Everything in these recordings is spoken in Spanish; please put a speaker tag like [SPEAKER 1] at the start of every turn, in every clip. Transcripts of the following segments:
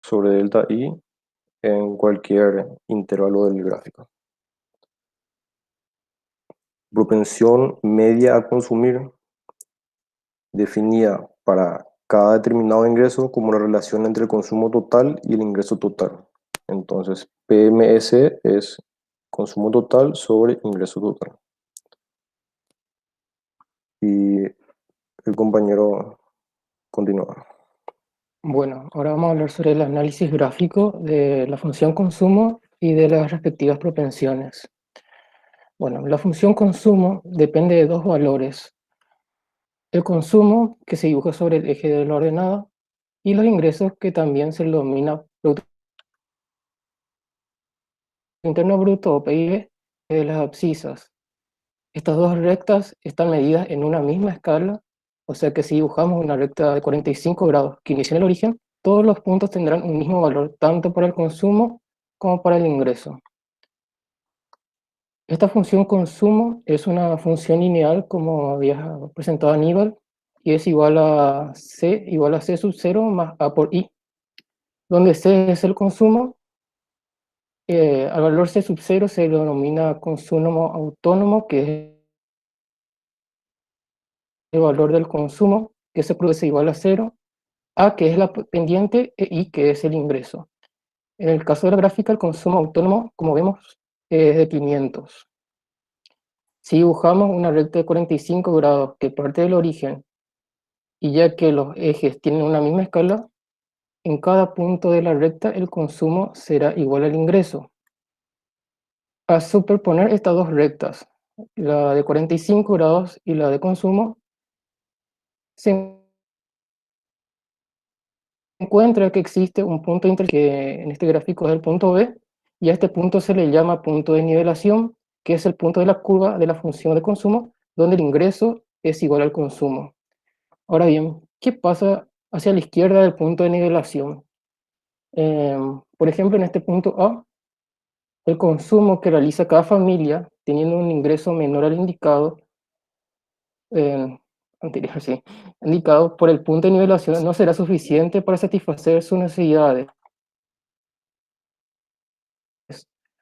[SPEAKER 1] sobre delta I en cualquier intervalo del gráfico. Propensión media a consumir definida para cada determinado ingreso como la relación entre el consumo total y el ingreso total. Entonces, PMS es consumo total sobre ingreso total. Y el compañero continúa.
[SPEAKER 2] Bueno, ahora vamos a hablar sobre el análisis gráfico de la función consumo y de las respectivas propensiones. Bueno, la función consumo depende de dos valores: el consumo, que se dibuja sobre el eje de la ordenada, y los ingresos, que también se lo denomina Producto Interno Bruto o PIB de las abscisas. Estas dos rectas están medidas en una misma escala, o sea que si dibujamos una recta de 45 grados que inicia en el origen, todos los puntos tendrán un mismo valor, tanto para el consumo como para el ingreso. Esta función consumo es una función lineal, como había presentado Aníbal, y es igual a C sub 0 más A por I, donde C es el consumo. Al valor C sub 0 se lo denomina consumo autónomo, que es el valor del consumo, que se produce igual a 0, A, que es la pendiente, e I, que es el ingreso. En el caso de la gráfica, el consumo autónomo, como vemos, es de 500. Si dibujamos una recta de 45 grados que parte del origen, y ya que los ejes tienen una misma escala, en cada punto de la recta el consumo será igual al ingreso. A superponer estas dos rectas, la de 45 grados y la de consumo, se encuentra que existe un punto que en este gráfico es el punto B, y a este punto se le llama punto de nivelación, que es el punto de la curva de la función de consumo, donde el ingreso es igual al consumo. Ahora bien, ¿qué pasa hacia la izquierda del punto de nivelación? Por ejemplo, en este punto A, el consumo que realiza cada familia, teniendo un ingreso menor al indicado, eh, anterior, sí, indicado por el punto de nivelación, no será suficiente para satisfacer sus necesidades,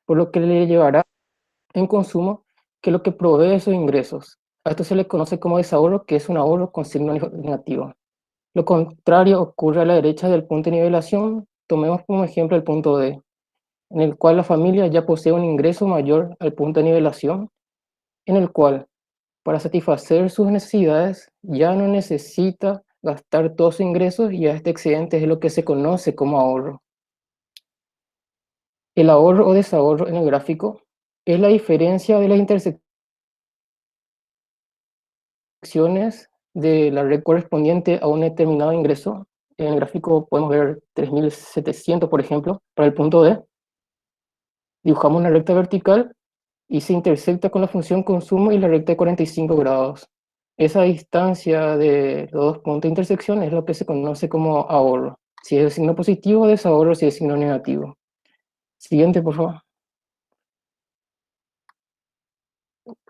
[SPEAKER 2] por lo que le llevará en consumo, que es lo que provee esos ingresos. A esto se le conoce como desahorro, que es un ahorro con signo negativo. Lo contrario ocurre a la derecha del punto de nivelación. Tomemos como ejemplo el punto D, en el cual la familia ya posee un ingreso mayor al punto de nivelación, en el cual, para satisfacer sus necesidades, ya no necesita gastar todos sus ingresos, y a este excedente es lo que se conoce como ahorro. El ahorro o desahorro en el gráfico es la diferencia de las intersecciones de la red correspondiente a un determinado ingreso. En el gráfico podemos ver 3.700, por ejemplo, para el punto D. Dibujamos una recta vertical y se intersecta con la función consumo y la recta de 45 grados. Esa distancia de los dos puntos de intersección es lo que se conoce como ahorro. Si es de signo positivo, desahorro; si es de signo negativo. Siguiente, por favor.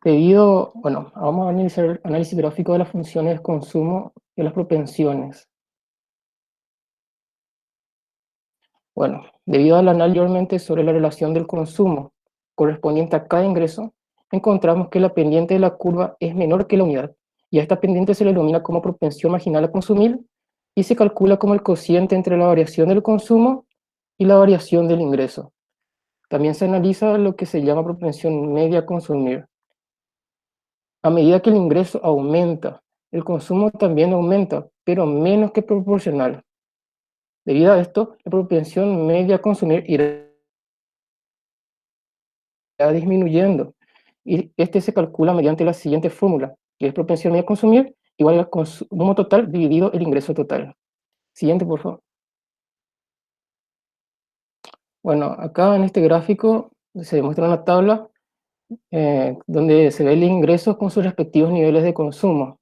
[SPEAKER 2] Vamos a analizar el análisis gráfico de las funciones de consumo y las propensiones. Bueno, debido al análisis anteriormente sobre la relación del consumo correspondiente a cada ingreso, encontramos que la pendiente de la curva es menor que la unidad, y a esta pendiente se le denomina como propensión marginal a consumir, y se calcula como el cociente entre la variación del consumo y la variación del ingreso. También se analiza lo que se llama propensión media a consumir. A medida que el ingreso aumenta, el consumo también aumenta, pero menos que proporcional. Debido a esto, la propensión media a consumir irá disminuyendo, y este se calcula mediante la siguiente fórmula, que es propensión media a consumir igual al consumo total dividido el ingreso total. Siguiente, por favor. Bueno, acá en este gráfico se muestra una tabla donde se ve el ingreso con sus respectivos niveles de consumo.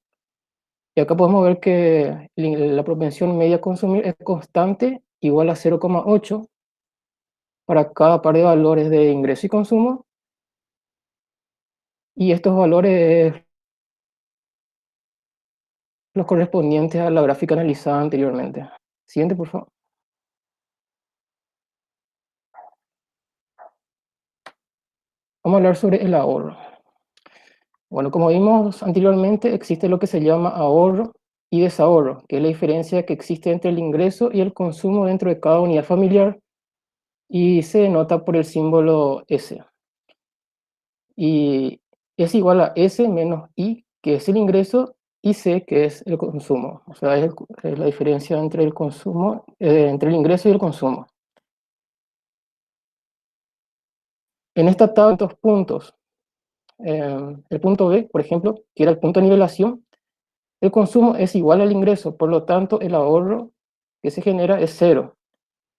[SPEAKER 2] Y acá podemos ver que la propensión media a consumir es constante, igual a 0,8 para cada par de valores de ingreso y consumo, y estos valores los correspondientes a la gráfica analizada anteriormente. Siguiente, por favor. Vamos a hablar sobre el ahorro. Bueno, como vimos anteriormente, existe lo que se llama ahorro y desahorro, que es la diferencia que existe entre el ingreso y el consumo dentro de cada unidad familiar y se denota por el símbolo S. Y es igual a S menos I, que es el ingreso, y C, que es el consumo. O sea, es la diferencia entre el consumo, entre el ingreso y el consumo. En esta tabla, dos puntos. El punto B, por ejemplo, que era el punto de nivelación, el consumo es igual al ingreso, por lo tanto, el ahorro que se genera es cero.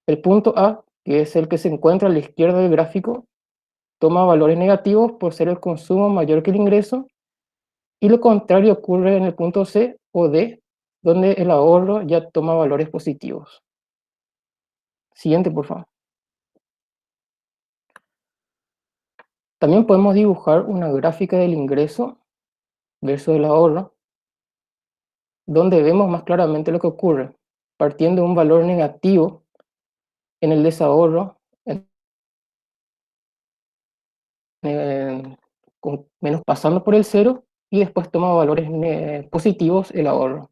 [SPEAKER 2] El punto A, que es el que se encuentra a la izquierda del gráfico, toma valores negativos por ser el consumo mayor que el ingreso, y lo contrario ocurre en el punto C o D, donde el ahorro ya toma valores positivos. Siguiente, por favor. También podemos dibujar una gráfica del ingreso versus el ahorro, donde vemos más claramente lo que ocurre. Partiendo de un valor negativo en el desahorro, menos pasando por el cero, y después toma valores positivos el ahorro.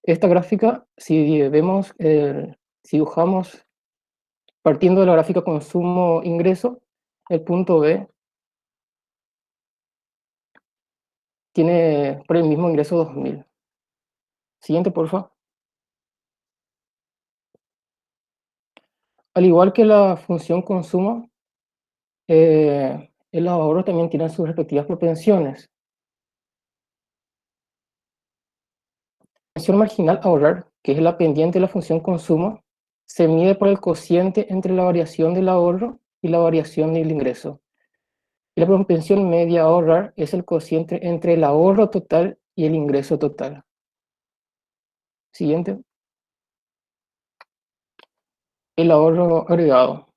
[SPEAKER 2] Esta gráfica, si vemos, si dibujamos partiendo de la gráfica consumo-ingreso, el punto B tiene por el mismo ingreso 2000. Siguiente, por favor. Al igual que la función consumo, el ahorro también tiene sus respectivas propensiones. La función marginal ahorrar, que es la pendiente de la función consumo, se mide por el cociente entre la variación del ahorro y la variación del ingreso. Y la propensión media a ahorrar es el cociente entre el ahorro total y el ingreso total. Siguiente. El ahorro agregado.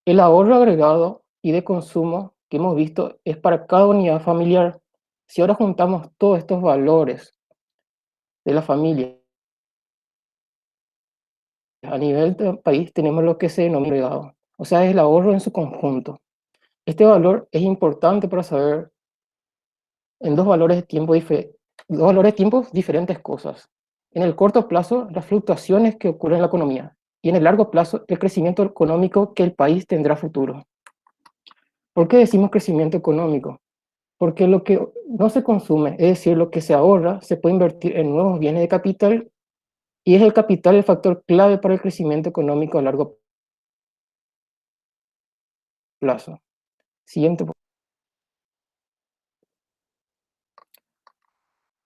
[SPEAKER 2] El ahorro agregado y de consumo que hemos visto es para cada unidad familiar. Si ahora juntamos todos estos valores de la familia, a nivel del país tenemos lo que se denomina agregado, o sea, es el ahorro en su conjunto. Este valor es importante para saber en dos valores de tiempo diferentes cosas. En el corto plazo, las fluctuaciones que ocurren en la economía, y en el largo plazo, el crecimiento económico que el país tendrá a futuro. ¿Por qué decimos crecimiento económico? Porque lo que no se consume, es decir, lo que se ahorra, se puede invertir en nuevos bienes de capital, y es el capital el factor clave para el crecimiento económico a largo plazo. Siguiente.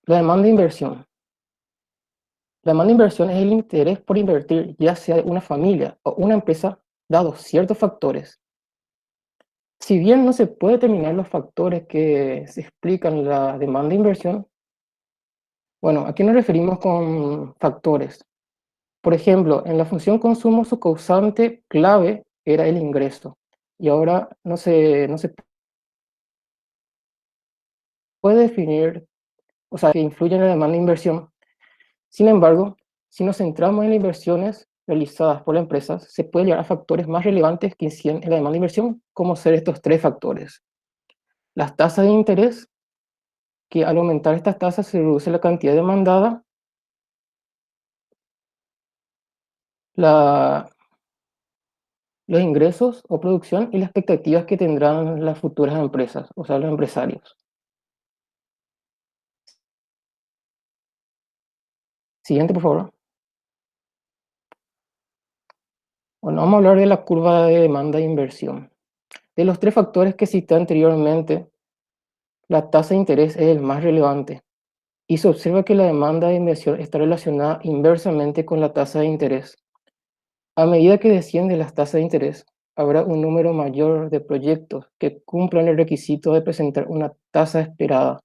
[SPEAKER 2] La demanda de inversión. La demanda de inversión es el interés por invertir, ya sea una familia o una empresa, dados ciertos factores. Si bien no se puede determinar los factores que se explican la demanda de inversión, bueno, ¿a qué nos referimos con factores? Por ejemplo, en la función consumo su causante clave era el ingreso, y ahora no se puede definir, o sea, que influye en la demanda de inversión. Sin embargo, si nos centramos en las inversiones realizadas por las empresas, se puede llegar a factores más relevantes que inciden en la demanda de inversión, como ser estos tres factores. Las tasas de interés, que al aumentar estas tasas se reduce la cantidad demandada. La, los ingresos o producción y las expectativas que tendrán las futuras empresas, o sea, los empresarios. Siguiente, por favor. Bueno, vamos a hablar de la curva de demanda e inversión. De los tres factores que cité anteriormente, la tasa de interés es el más relevante, y se observa que la demanda de inversión está relacionada inversamente con la tasa de interés. A medida que descienden las tasas de interés, habrá un número mayor de proyectos que cumplan el requisito de presentar una tasa esperada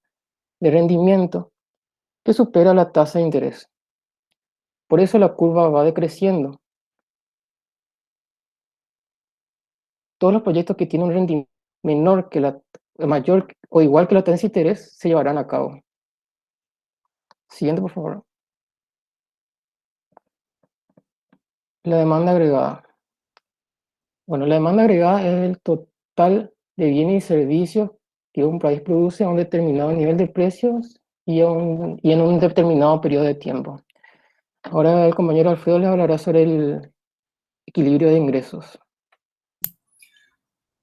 [SPEAKER 2] de rendimiento que supera la tasa de interés. Por eso la curva va decreciendo. Todos los proyectos que tienen un rendimiento menor que mayor o igual que la tasa de interés se llevarán a cabo. Siguiente, por favor. La demanda agregada. Bueno, la demanda agregada es el total de bienes y servicios que un país produce a un determinado nivel de precios y en un determinado periodo de tiempo. Ahora el compañero Alfredo les hablará sobre el equilibrio de ingresos.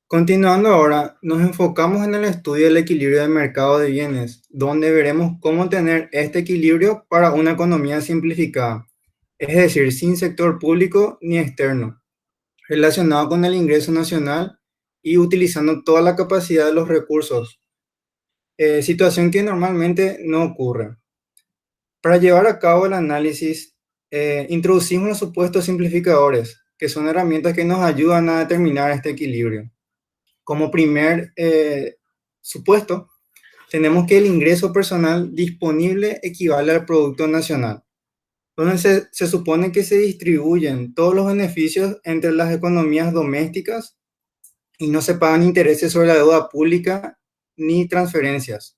[SPEAKER 3] Continuando ahora, nos enfocamos en el estudio del equilibrio del mercado de bienes, donde veremos cómo tener este equilibrio para una economía simplificada, es decir, sin sector público ni externo, relacionado con el ingreso nacional y utilizando toda la capacidad de los recursos, situación que normalmente no ocurre. Para llevar a cabo el análisis, introducimos los supuestos simplificadores, que son herramientas que nos ayudan a determinar este equilibrio. Como primer supuesto, tenemos que el ingreso personal disponible equivale al Producto Nacional, donde se supone que se distribuyen todos los beneficios entre las economías domésticas y no se pagan intereses sobre la deuda pública ni transferencias.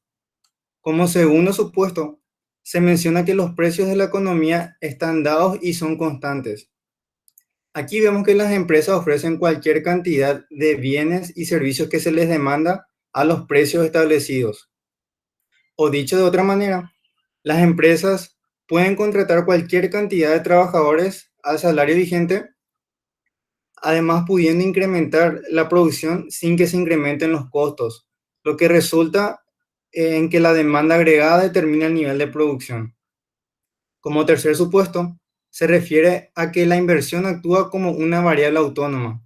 [SPEAKER 3] Como segundo supuesto, se menciona que los precios de la economía están dados y son constantes. Aquí vemos que las empresas ofrecen cualquier cantidad de bienes y servicios que se les demanda a los precios establecidos. O dicho de otra manera, las empresas pueden contratar cualquier cantidad de trabajadores al salario vigente, además pudiendo incrementar la producción sin que se incrementen los costos, lo que resulta en que la demanda agregada determina el nivel de producción. Como tercer supuesto, se refiere a que la inversión actúa como una variable autónoma.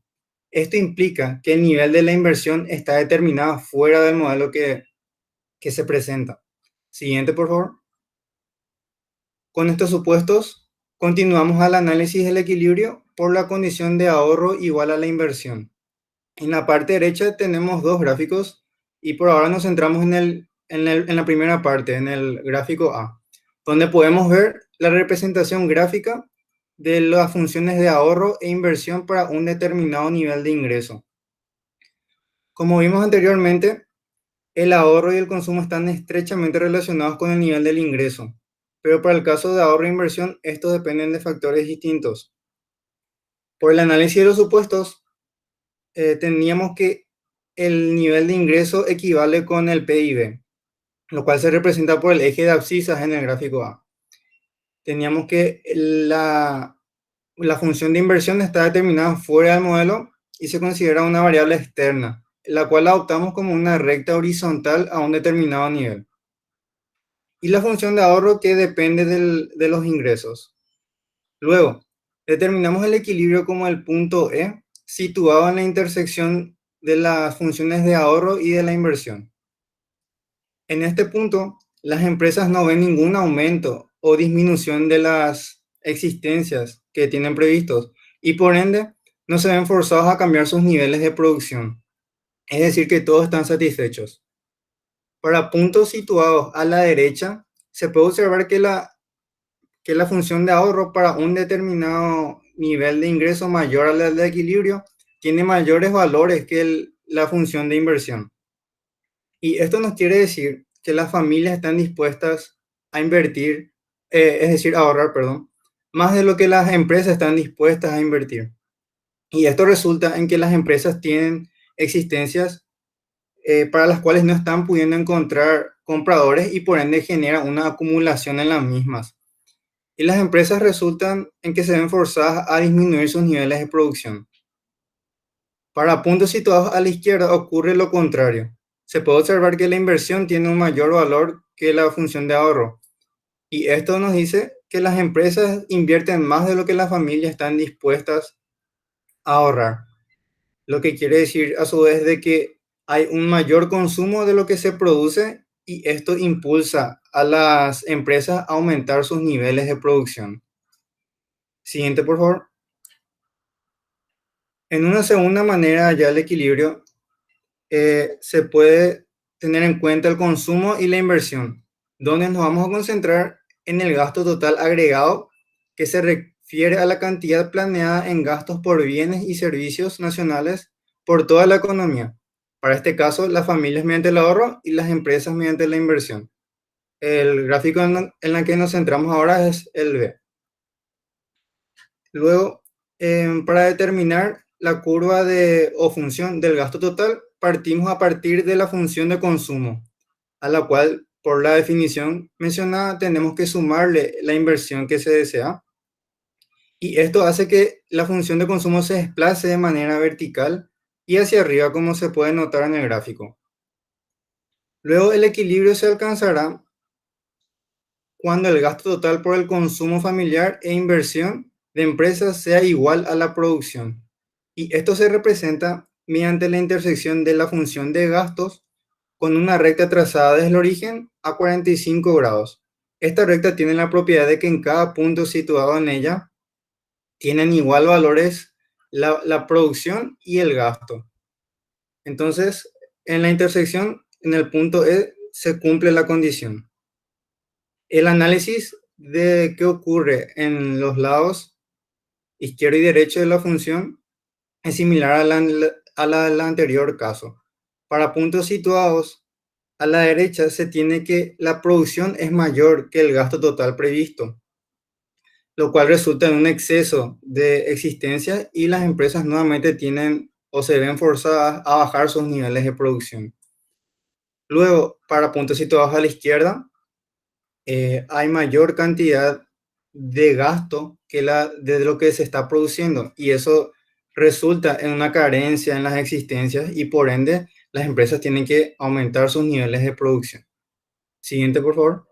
[SPEAKER 3] Esto implica que el nivel de la inversión está determinado fuera del modelo que se presenta. Siguiente, por favor. Con estos supuestos, continuamos al análisis del equilibrio por la condición de ahorro igual a la inversión. En la parte derecha tenemos dos gráficos y por ahora nos centramos en la primera parte, en el gráfico A, donde podemos ver la representación gráfica de las funciones de ahorro e inversión para un determinado nivel de ingreso. Como vimos anteriormente, el ahorro y el consumo están estrechamente relacionados con el nivel del ingreso, pero para el caso de ahorro e inversión, estos dependen de factores distintos. Por el análisis de los supuestos, teníamos que el nivel de ingreso equivale con el PIB, lo cual se representa por el eje de abscisas en el gráfico A. Teníamos que la función de inversión está determinada fuera del modelo y se considera una variable externa, la cual adoptamos como una recta horizontal a un determinado nivel. Y la función de ahorro que depende de los ingresos. Luego, determinamos el equilibrio como el punto E, situado en la intersección de las funciones de ahorro y de la inversión. En este punto, las empresas no ven ningún aumento o disminución de las existencias que tienen previstos y por ende no se ven forzados a cambiar sus niveles de producción. Es decir, que todos están satisfechos. Para puntos situados a la derecha, se puede observar que la función de ahorro para un determinado nivel de ingreso mayor al de equilibrio tiene mayores valores que la función de inversión. Y esto nos quiere decir que las familias están dispuestas a invertir, es decir, a ahorrar, perdón, más de lo que las empresas están dispuestas a invertir. Y esto resulta en que las empresas tienen existencias para las cuales no están pudiendo encontrar compradores y por ende genera una acumulación en las mismas. Y las empresas resultan en que se ven forzadas a disminuir sus niveles de producción. Para puntos situados a la izquierda ocurre lo contrario. Se puede observar que la inversión tiene un mayor valor que la función de ahorro. Y esto nos dice que las empresas invierten más de lo que las familias están dispuestas a ahorrar. Lo que quiere decir a su vez de que hay un mayor consumo de lo que se produce y esto impulsa a las empresas a aumentar sus niveles de producción. Siguiente, por favor. En una segunda manera, ya el equilibrio se puede tener en cuenta el consumo y la inversión, donde nos vamos a concentrar en el gasto total agregado, que se refiere a la cantidad planeada en gastos por bienes y servicios nacionales por toda la economía. Para este caso, las familias mediante el ahorro y las empresas mediante la inversión. El gráfico en el que nos centramos ahora es el B. Luego, para determinar la curva o función del gasto total, partimos a partir de la función de consumo, a la cual, por la definición mencionada, tenemos que sumarle la inversión que se desea. Y esto hace que la función de consumo se desplace de manera vertical y hacia arriba, como se puede notar en el gráfico. Luego, el equilibrio se alcanzará cuando el gasto total por el consumo familiar e inversión de empresas sea igual a la producción. Y esto se representa mediante la intersección de la función de gastos con una recta trazada desde el origen a 45 grados. Esta recta tiene la propiedad de que en cada punto situado en ella tienen igual valores la producción y el gasto. Entonces, en la intersección, en el punto E, se cumple la condición. El análisis de qué ocurre en los lados izquierdo y derecho de la función es similar a la del anterior caso. Para puntos situados a la derecha se tiene que la producción es mayor que el gasto total previsto, lo cual resulta en un exceso de existencia y las empresas nuevamente tienen o se ven forzadas a bajar sus niveles de producción. Luego, para puntos situados a la izquierda, hay mayor cantidad de gasto que de lo que se está produciendo y eso resulta en una carencia en las existencias y por ende las empresas tienen que aumentar sus niveles de producción. Siguiente, por favor.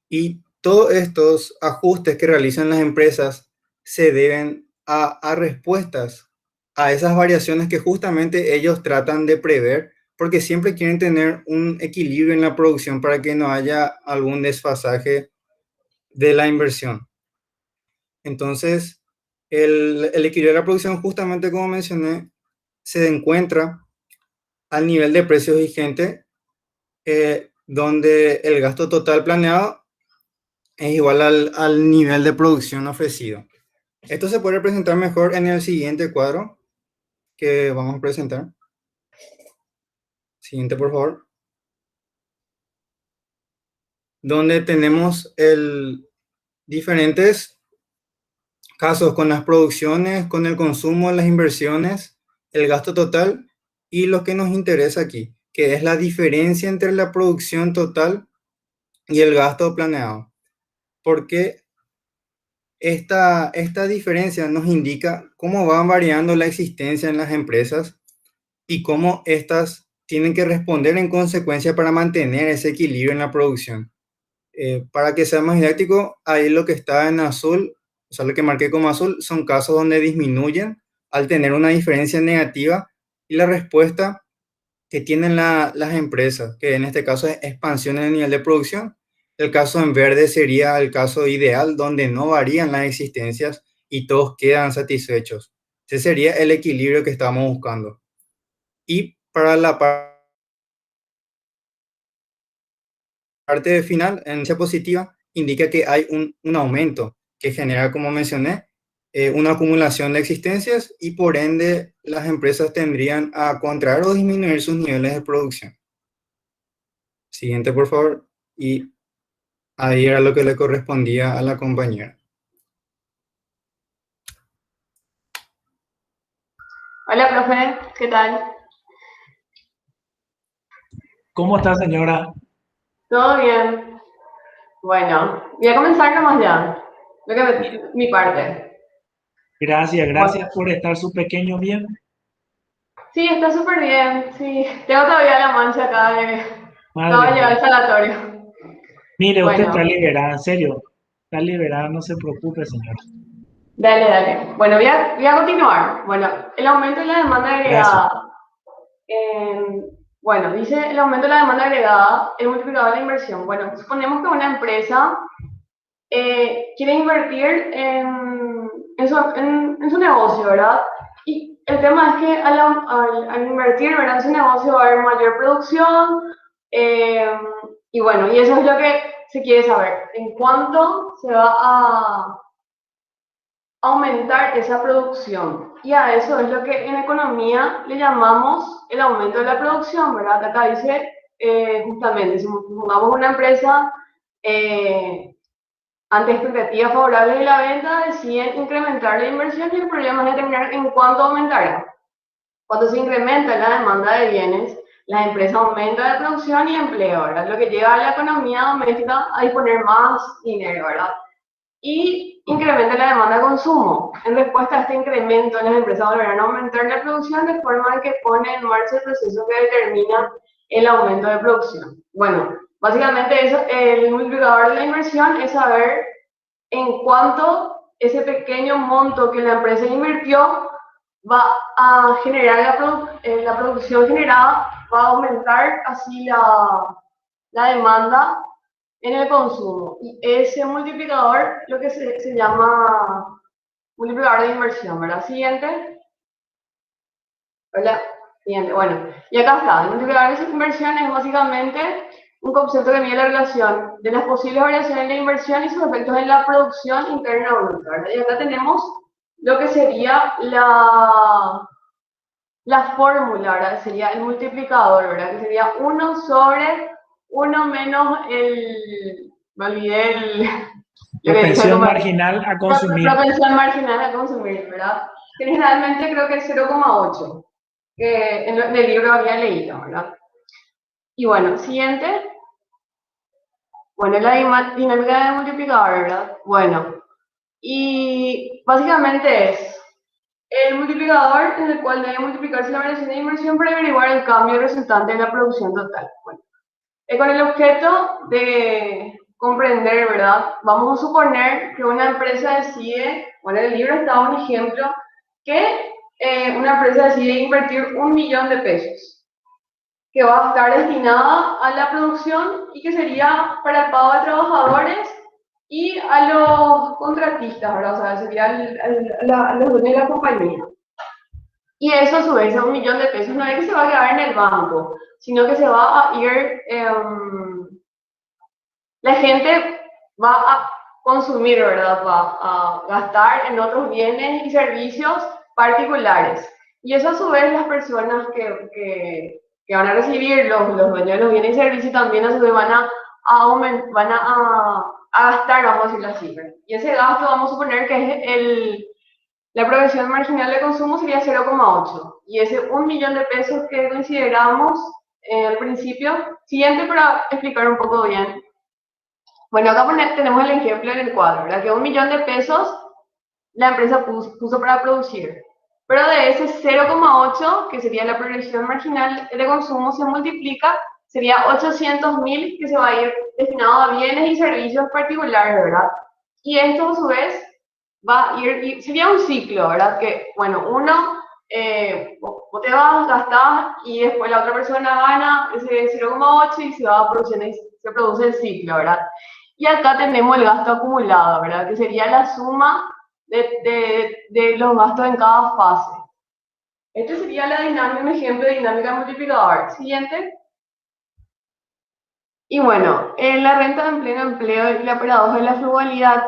[SPEAKER 3] Y todos estos ajustes que realizan las empresas se deben a respuestas a esas variaciones que justamente ellos tratan de prever porque siempre quieren tener un equilibrio en la producción para que no haya algún desfasaje de la inversión. Entonces, el equilibrio de la producción, justamente como mencioné, se encuentra al nivel de precios vigente, donde el gasto total planeado es igual al nivel de producción ofrecido. Esto se puede representar mejor en el siguiente cuadro que vamos a presentar. Siguiente, por favor. Donde tenemos diferentes casos con las producciones, con el consumo, las inversiones, el gasto total y lo que nos interesa aquí, que es la diferencia entre la producción total y el gasto planeado. Porque esta diferencia nos indica cómo van variando la existencia en las empresas y cómo estas tienen que responder en consecuencia para mantener ese equilibrio en la producción. Para que sea más didáctico, ahí lo que está en azul, o sea, lo que marqué como azul, son casos donde disminuyen al tener una diferencia negativa y la respuesta que tienen las empresas, que en este caso es expansión en el nivel de producción. El caso en verde sería el caso ideal, donde no varían las existencias y todos quedan satisfechos. Ese sería el equilibrio que estamos buscando. Y para la parte final, en esa positiva, indica que hay un aumento que genera, como mencioné, una acumulación de existencias y por ende las empresas tendrían a contraer o disminuir sus niveles de producción. Siguiente, por favor. Y ahí era lo que le correspondía a la compañera.
[SPEAKER 4] Hola, profe, ¿qué tal?
[SPEAKER 5] ¿Cómo está, señora?
[SPEAKER 4] ¿Todo bien? Bueno, voy a comenzar nomás ya. Mi parte.
[SPEAKER 5] Gracias,
[SPEAKER 4] Bueno,
[SPEAKER 5] gracias por estar su pequeño bien.
[SPEAKER 4] sí, está súper bien. Sí, tengo todavía la mancha acá de... Acabo
[SPEAKER 5] Madre
[SPEAKER 4] de llegar
[SPEAKER 5] mía.
[SPEAKER 4] al sanatorio.
[SPEAKER 5] Mire, usted está
[SPEAKER 4] Bueno,
[SPEAKER 5] liberada, en serio. Está liberada, no se preocupe, señora.
[SPEAKER 4] dale, dale. Bueno, voy a continuar. Bueno, el aumento de la demanda
[SPEAKER 5] Gracias.
[SPEAKER 4] agregada. Eh, bueno, dice el aumento de la demanda agregada, el multiplicador de la inversión. Bueno, suponemos que una empresa quiere invertir en su negocio, ¿verdad? Y el tema es que al invertir, ¿verdad? En su negocio va a haber mayor producción eh, y bueno, y eso es lo que se quiere saber, en cuánto se va a aumentar esa producción. Y a eso es lo que en economía le llamamos el aumento de la producción, ¿verdad? Acá dice justamente, si pongamos una empresa eh, ante expectativas favorables de la venta, deciden incrementar la inversión y el problema es determinar en cuánto aumentará. Cuando se incrementa la demanda de bienes, la empresa aumenta la producción y empleo, ¿verdad? Lo que lleva a la economía doméstica a disponer más dinero, ¿verdad? Y incrementa la demanda de consumo. En respuesta a este incremento, las empresas volverán a aumentar la producción de forma que pone en marcha el proceso que determina el aumento de producción. Bueno, básicamente eso, el multiplicador de la inversión es saber en cuánto ese pequeño monto que la empresa invirtió va a generar la producción generada, va a aumentar así la demanda en el consumo. Y ese multiplicador, lo que se llama multiplicador de inversión, ¿verdad? Siguiente. Hola. Siguiente. Bueno, y acá está. El multiplicador de inversión es básicamente un concepto que mide la relación de las posibles variaciones de inversión y sus efectos en la producción interna bruta, ¿verdad? Y acá tenemos lo que sería la fórmula, ¿verdad? Sería el multiplicador, ¿verdad? Que sería 1 sobre 1 menos me olvidé
[SPEAKER 5] Propensión marginal a consumir.
[SPEAKER 4] Propensión marginal a consumir, ¿verdad? Generalmente creo que es 0,8, que en el libro había leído, ¿verdad? Y bueno, siguiente. Bueno, la dinámica del multiplicador, ¿verdad? Bueno, y básicamente es el multiplicador en el cual debe multiplicarse la variación de inversión para averiguar el cambio resultante en la producción total. Bueno, con el objeto de comprender, ¿verdad? Vamos a suponer que una empresa decide, bueno, en el libro está un ejemplo, que una empresa decide invertir 1 millón de pesos, que va a estar destinada a la producción y que sería para el pago de trabajadores y a los contratistas, ¿verdad? O sea, sería los dueños de la compañía. Y eso a su vez, 1 millón de pesos, no es que se va a quedar en el banco, sino que se va a ir, la gente va a consumir, ¿verdad? Va a gastar en otros bienes y servicios particulares. Y eso a su vez las personas que van a recibir, los dueños de los bienes y servicios, también a su vez van a gastar, vamos a decirlo así. ¿Verdad? Y ese gasto vamos a suponer que es la progresión marginal de consumo sería 0,8. Y ese 1 millón de pesos que consideramos al principio, siguiente para explicar un poco bien. Bueno, acá tenemos el ejemplo en el cuadro, ¿verdad? Que 1 millón de pesos la empresa puso para producir. Pero de ese 0,8, que sería la progresión marginal de consumo, se multiplica, sería 800.000 que se va a ir destinado a bienes y servicios particulares, ¿verdad? Y esto a su vez va a ir, sería un ciclo, ¿verdad? Que, bueno, uno, vos te vas, gastás y después la otra persona gana ese 0,8 y se va produciendo y se produce el ciclo, ¿verdad? Y acá tenemos el gasto acumulado, ¿verdad? Que sería la suma de los gastos en cada fase. Este sería un ejemplo de dinámica multiplicador. Siguiente. Y bueno, en la renta en pleno empleo y la paradoja de la frugalidad.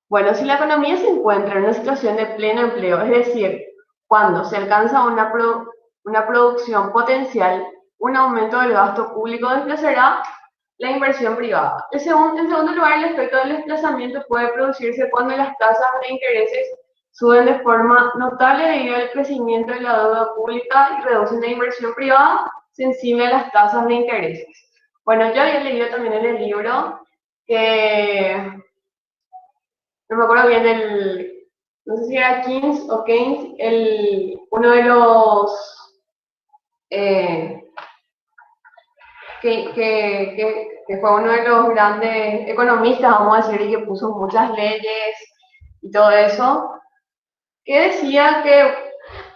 [SPEAKER 4] Bueno, si la economía se encuentra en una situación de pleno empleo, es decir, cuando se alcanza una producción potencial, un aumento del gasto público desplazará la inversión privada. En segundo lugar, el efecto del desplazamiento puede producirse cuando las tasas de intereses suben de forma notable debido al crecimiento de la deuda pública y reducen la inversión privada sensible a las tasas de intereses. Bueno, yo había leído también en el libro que, no me acuerdo bien, no sé si era Keynes o Keynes, uno de los que fue uno de los grandes economistas, vamos a decir, y que puso muchas leyes y todo eso, que decía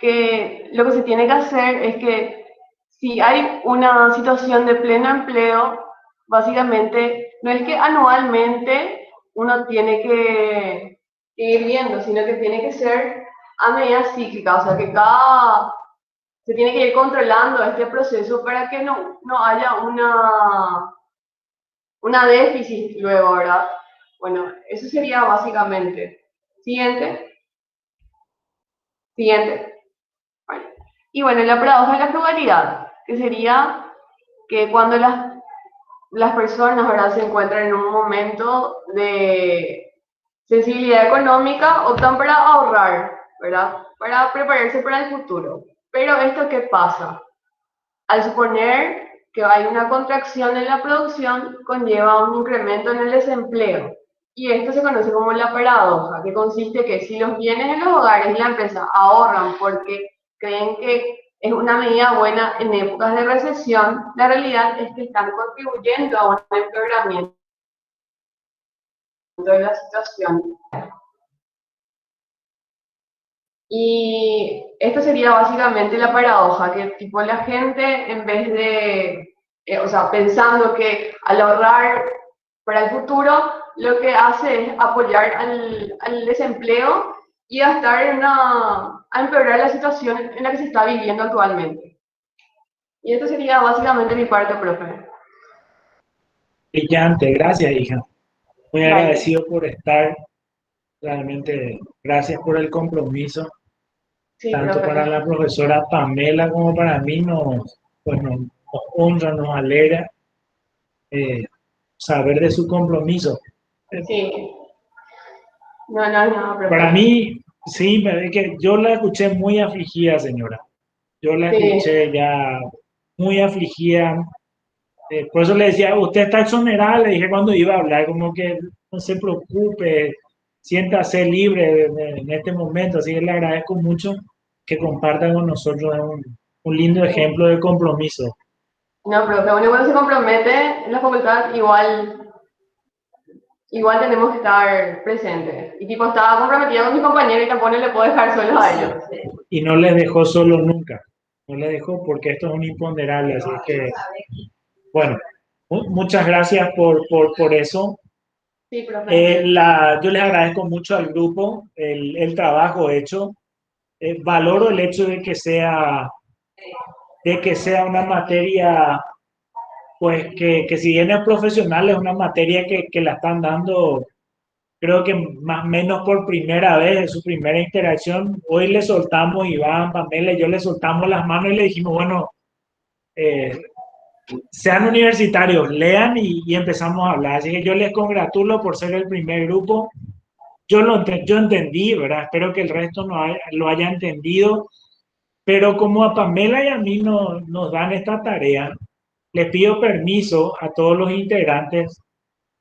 [SPEAKER 4] que lo que se tiene que hacer es que si hay una situación de pleno empleo, básicamente no es que anualmente uno tiene que ir viendo, sino que tiene que ser a medida cíclica, o sea que se tiene que ir controlando este proceso para que no haya una déficit luego, ¿verdad? Bueno, eso sería básicamente. Siguiente. Siguiente. Bueno. Y bueno, la paradoja de la frugalidad, que sería que cuando las personas, ¿verdad?, se encuentran en un momento de sensibilidad económica, optan para ahorrar, ¿verdad?, para prepararse para el futuro. Pero ¿esto qué pasa? Al suponer que hay una contracción en la producción, conlleva un incremento en el desempleo. Y esto se conoce como la paradoja, que consiste que si los bienes en los hogares y la empresa ahorran porque creen que es una medida buena en épocas de recesión, la realidad es que están contribuyendo a un empeoramiento de la situación. Y esto sería básicamente la paradoja, que tipo la gente en vez de, o sea, pensando que al ahorrar para el futuro, lo que hace es apoyar al desempleo y a empeorar la situación en la que se está viviendo actualmente. Y esto sería básicamente mi parte, profe.
[SPEAKER 5] Brillante, gracias, hija. Muy
[SPEAKER 4] Dale.
[SPEAKER 5] agradecido por estar. Realmente, gracias por el compromiso,
[SPEAKER 4] Sí,
[SPEAKER 5] tanto
[SPEAKER 4] profe.
[SPEAKER 5] para la profesora Pamela como para mí. Pues nos honra, nos alegra saber de su compromiso.
[SPEAKER 4] Sí. No, profe.
[SPEAKER 5] Para mí, sí, es que yo la escuché muy afligida, señora. Yo la
[SPEAKER 4] Sí.
[SPEAKER 5] escuché ya muy afligida. Por eso le decía, usted está exonerada, le dije cuando iba a hablar, como que no se preocupe, siéntase libre en este momento. Así que le agradezco mucho que comparta con nosotros un lindo ejemplo de compromiso.
[SPEAKER 4] No, profe, uno cuando se compromete en la facultad igual tenemos que estar presentes. Y tipo, estaba comprometida con mi compañero y tampoco le puedo dejar solo a ellos.
[SPEAKER 5] Y no les dejó solo nunca. No les dejó porque esto es un imponderable. Así que, bueno, muchas gracias por eso.
[SPEAKER 4] Sí, profe.
[SPEAKER 5] Yo les agradezco mucho al grupo el trabajo hecho. Valoro el hecho de que sea una materia, pues que si bien es profesional, es una materia que la están dando, creo que más o menos por primera vez, en su primera interacción. Hoy le soltamos, Iván, Pamela y yo le soltamos las manos y le dijimos, bueno, eh, sean universitarios, lean y empezamos a hablar. Así que yo les congratulo por ser el primer grupo. Yo entendí, ¿verdad? Espero que el resto lo haya entendido. Pero como a Pamela y a mí nos dan esta tarea, le pido permiso a todos los integrantes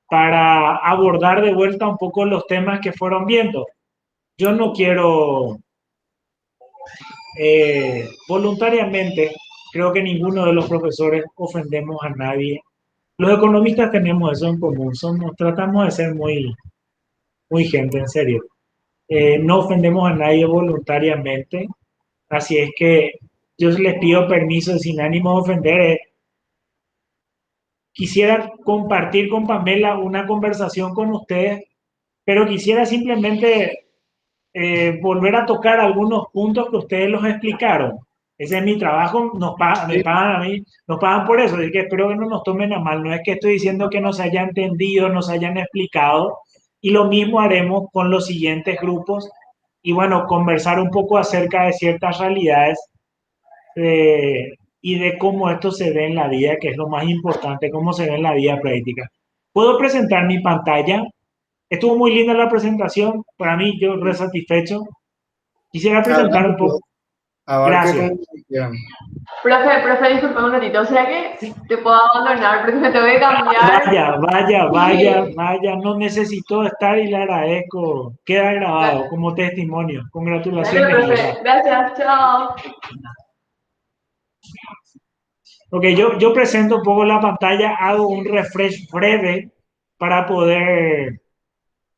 [SPEAKER 5] para abordar de vuelta un poco los temas que fueron viendo. Yo no quiero voluntariamente, creo que ninguno de los profesores ofendemos a nadie. Los economistas tenemos eso en común, tratamos de ser muy gente, en serio. No ofendemos a nadie voluntariamente, así es que yo les pido permiso sin ánimo de ofender. Quisiera compartir con Pamela una conversación con ustedes, pero quisiera simplemente volver a tocar algunos puntos que ustedes los explicaron. Ese es mi trabajo, me pagan a mí, nos pagan por eso, así que espero que no nos tomen a mal. No es que estoy diciendo que nos haya entendido, nos hayan explicado, y lo mismo haremos con los siguientes grupos, y bueno, conversar un poco acerca de ciertas realidades y de cómo esto se ve en la vida, que es lo más importante, cómo se ve en la vida práctica. ¿Puedo presentar mi pantalla? Estuvo muy linda la presentación, para mí yo re satisfecho. Quisiera presentar un poco.
[SPEAKER 3] Abarque
[SPEAKER 5] Gracias.
[SPEAKER 3] como quieran.
[SPEAKER 4] Profe, disculpa un ratito. O sea que te puedo abandonar porque me tengo que cambiar.
[SPEAKER 5] Vaya, no necesito estar y le agradezco. Queda grabado como testimonio.
[SPEAKER 4] Dale,
[SPEAKER 5] Congratulaciones,
[SPEAKER 4] profe.
[SPEAKER 5] hija.
[SPEAKER 4] Gracias, chao.
[SPEAKER 5] Ok, yo presento un poco la pantalla, hago un refresh breve para poder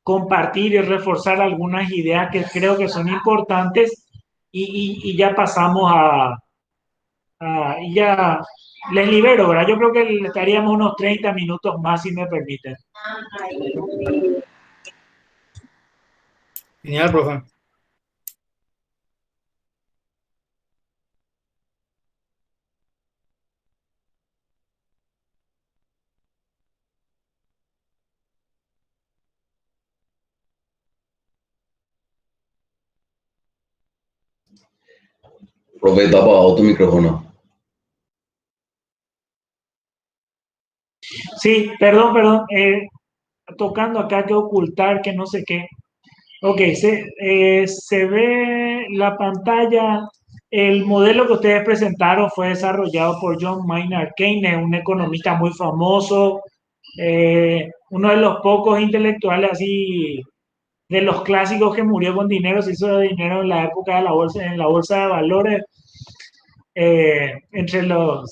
[SPEAKER 5] compartir y reforzar algunas ideas que creo que son importantes y ya pasamos y ya les libero, ¿verdad? Yo creo que estaríamos unos 30 minutos más si me permiten.
[SPEAKER 3] Genial, profe.
[SPEAKER 6] Profe, está apagado tu micrófono.
[SPEAKER 5] Sí, perdón, tocando acá que ocultar, que no sé qué. Ok, se ve la pantalla. El modelo que ustedes presentaron fue desarrollado por John Maynard Keynes, un economista muy famoso, uno de los pocos intelectuales así de los clásicos que murió con dinero, se hizo dinero en la época de la bolsa, en la bolsa de valores, entre los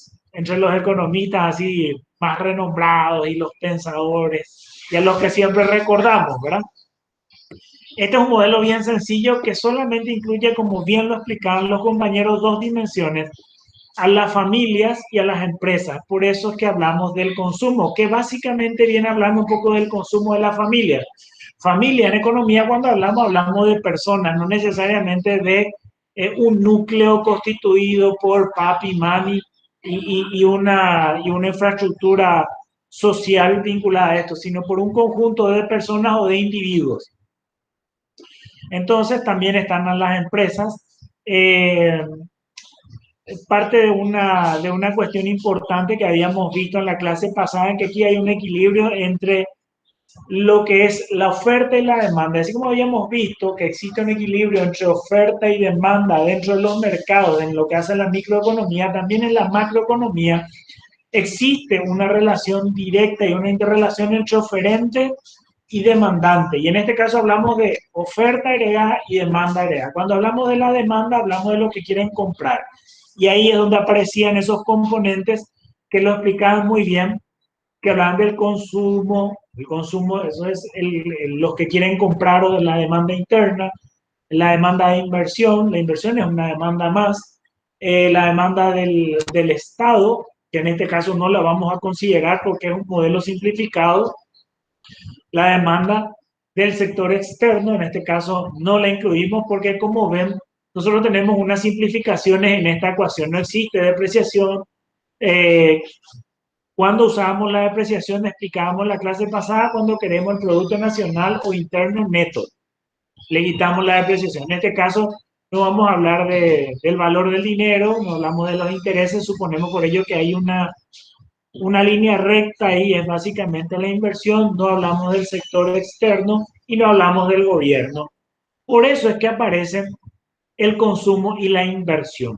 [SPEAKER 5] economistas así más renombrados y los pensadores, y a los que siempre recordamos, ¿verdad? Este es un modelo bien sencillo que solamente incluye, como bien lo explicaban los compañeros, dos dimensiones: a las familias y a las empresas. Por eso es que hablamos del consumo, que básicamente viene hablando un poco del consumo de las familias. Familia en economía, cuando hablamos de personas, no necesariamente de un núcleo constituido por papi, mami y una infraestructura social vinculada a esto, sino por un conjunto de personas o de individuos. Entonces también están las empresas. Parte de una cuestión importante que habíamos visto en la clase pasada, en que aquí hay un equilibrio entre lo que es la oferta y la demanda. Así como habíamos visto que existe un equilibrio entre oferta y demanda dentro de los mercados, en lo que hace la microeconomía, también en la macroeconomía existe una relación directa y una interrelación entre oferente y demandante. Y en este caso hablamos de oferta agregada y demanda agregada. Cuando hablamos de la demanda, hablamos de lo que quieren comprar. Y ahí es donde aparecían esos componentes que lo explicaban muy bien, que hablaban del consumo. El consumo, eso es los que quieren comprar, o de la demanda interna, la demanda de inversión. La inversión es una demanda más. La demanda del Estado, que en este caso no la vamos a considerar porque es un modelo simplificado. La demanda del sector externo, en este caso no la incluimos porque, como ven, nosotros tenemos unas simplificaciones en esta ecuación. No existe depreciación. Cuando usamos la depreciación, explicábamos la clase pasada, cuando queremos el Producto Nacional o Interno neto, le quitamos la depreciación. En este caso, no vamos a hablar del valor del dinero, no hablamos de los intereses, suponemos por ello que hay una línea recta ahí, es básicamente la inversión. No hablamos del sector externo y no hablamos del gobierno. Por eso es que aparecen el consumo y la inversión.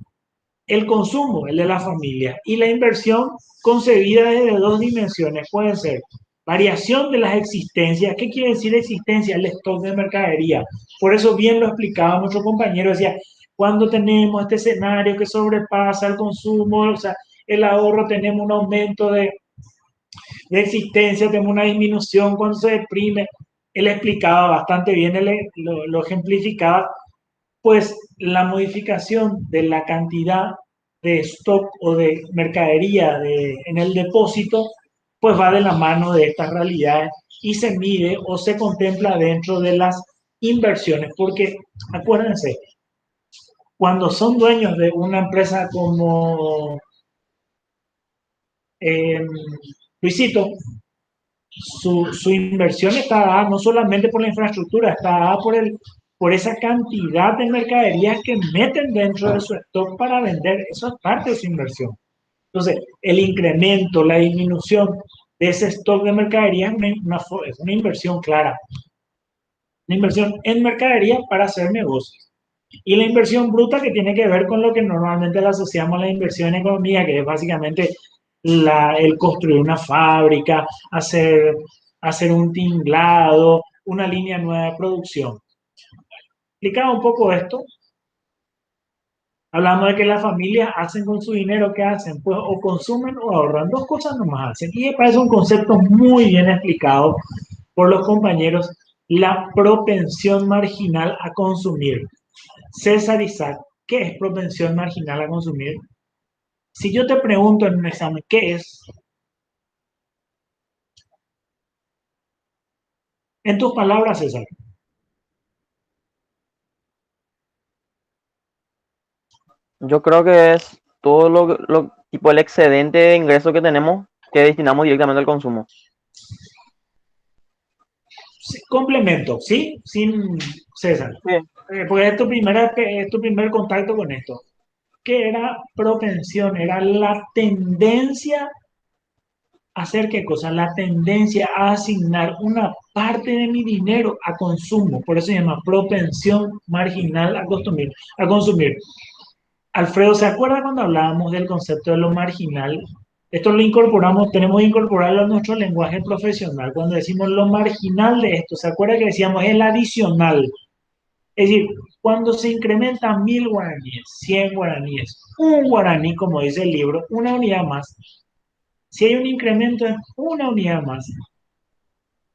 [SPEAKER 5] El consumo, el de la familia, y la inversión concebida desde dos dimensiones. Pueden ser variación de las existencias. ¿Qué quiere decir existencia? El stock de mercadería. Por eso bien lo explicaba nuestro compañero, decía, cuando tenemos este escenario que sobrepasa el consumo, o sea, el ahorro, tenemos un aumento de existencia, tenemos una disminución cuando se deprime. Él explicaba bastante bien, lo ejemplificaba, pues la modificación de la cantidad de stock o de mercadería en el depósito, pues va de la mano de estas realidades y se mide o se contempla dentro de las inversiones. Porque acuérdense, cuando son dueños de una empresa como Luisito, su inversión está dada no solamente por la infraestructura, está dada por esa cantidad de mercaderías que meten dentro de su stock para vender. Eso es parte de su inversión. Entonces, el incremento, la disminución de ese stock de mercaderías es una inversión clara. Una inversión en mercadería para hacer negocios. Y la inversión bruta, que tiene que ver con lo que normalmente le asociamos a la inversión en economía, que es básicamente el construir una fábrica, hacer un tinglado, una línea nueva de producción. Explicaba un poco esto. Hablamos de que las familias hacen con su dinero, ¿qué hacen? Pues o consumen o ahorran. Dos cosas nomás hacen. Y me parece un concepto muy bien explicado por los compañeros: la propensión marginal a consumir. César Isaac, ¿qué es propensión marginal a consumir? Si yo te pregunto en un examen, ¿qué es? En tus palabras, César.
[SPEAKER 7] Yo creo que es todo tipo el excedente de ingresos que tenemos que destinamos directamente al consumo.
[SPEAKER 5] Sí, complemento, ¿sí? Sin César.
[SPEAKER 7] Sí.
[SPEAKER 5] Porque es tu primer contacto con esto. ¿Qué era propensión? Era la tendencia a hacer qué cosa, la tendencia a asignar una parte de mi dinero a consumo. Por eso se llama propensión marginal a consumir. Alfredo, ¿se acuerda cuando hablábamos del concepto de lo marginal? Esto lo incorporamos, tenemos que incorporarlo a nuestro lenguaje profesional. Cuando decimos lo marginal de esto, ¿se acuerda que decíamos el adicional? Es decir, cuando se incrementan 1000 guaraníes, 100 guaraníes, un guaraní, como dice el libro, una unidad más. Si hay un incremento en una unidad más,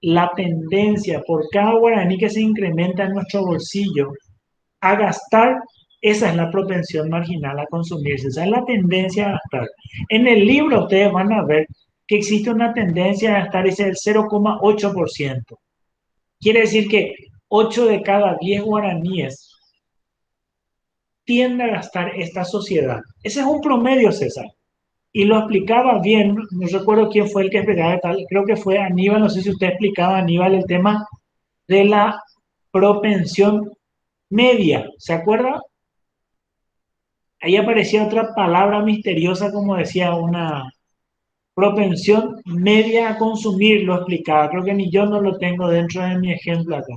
[SPEAKER 5] la tendencia por cada guaraní que se incrementa en nuestro bolsillo a gastar, esa es la propensión marginal a consumirse, esa es la tendencia a gastar. En el libro ustedes van a ver que existe una tendencia a gastar, ese es el 0,8%. Quiere decir que 8 de cada 10 guaraníes tiende a gastar esta sociedad. Ese es un promedio, César. Y lo explicaba bien, no recuerdo quién fue el que explicaba tal, creo que fue Aníbal, no sé si usted explicaba, Aníbal, el tema de la propensión media, ¿se acuerda? Ahí aparecía otra palabra misteriosa, como decía, una propensión media a consumir, lo explicaba. Creo que ni yo no lo tengo dentro de mi ejemplo acá,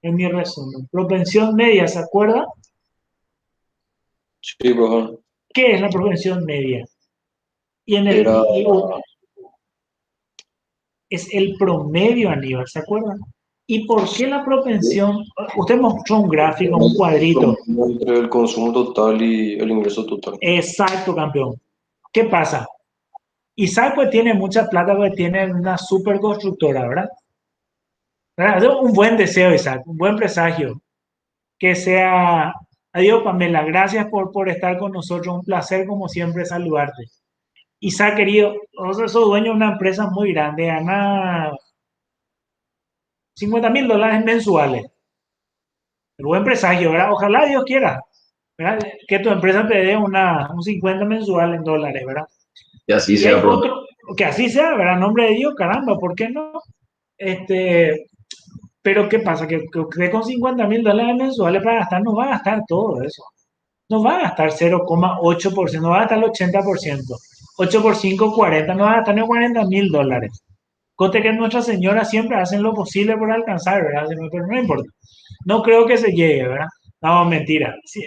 [SPEAKER 5] en mi resumen. Propensión media, ¿se acuerda?
[SPEAKER 1] Sí, profesor.
[SPEAKER 5] ¿Qué es la propensión media? Y en el
[SPEAKER 1] Era
[SPEAKER 5] es el promedio, Aníbal, ¿se acuerdan? ¿Y por qué la propensión? Usted mostró un gráfico, un cuadrito.
[SPEAKER 1] entre el consumo total y el ingreso total.
[SPEAKER 5] Exacto, campeón. ¿Qué pasa? Isaac pues tiene mucha plata porque tiene una super constructora, ¿verdad? ¿Verdad? Es un buen deseo, Isaac, un buen presagio. Que sea... Adiós, Pamela. Gracias por estar con nosotros. Un placer, como siempre, saludarte. Isaac, querido, vos sos dueño de una empresa muy grande, gana $50,000 mensuales. El buen presagio, ¿verdad? Ojalá Dios quiera, ¿verdad? Que tu empresa te dé un 50 mensual en dólares, ¿verdad?
[SPEAKER 6] Y así
[SPEAKER 5] Y hay
[SPEAKER 6] sea, profe.
[SPEAKER 5] otro, que así sea, ¿verdad? En nombre de Dios, caramba, ¿por qué no? Este, pero ¿qué pasa? Que con $50,000 mensuales para gastar, no va a gastar todo eso. No va a gastar 0,8%, no va a gastar el 80%. 8 por 5, 40, no va a gastar ni $40,000. Cote que Nuestra Señora siempre hacen lo posible por alcanzar, ¿verdad? Pero no importa. No creo que se llegue, ¿verdad? No, mentira. Sí,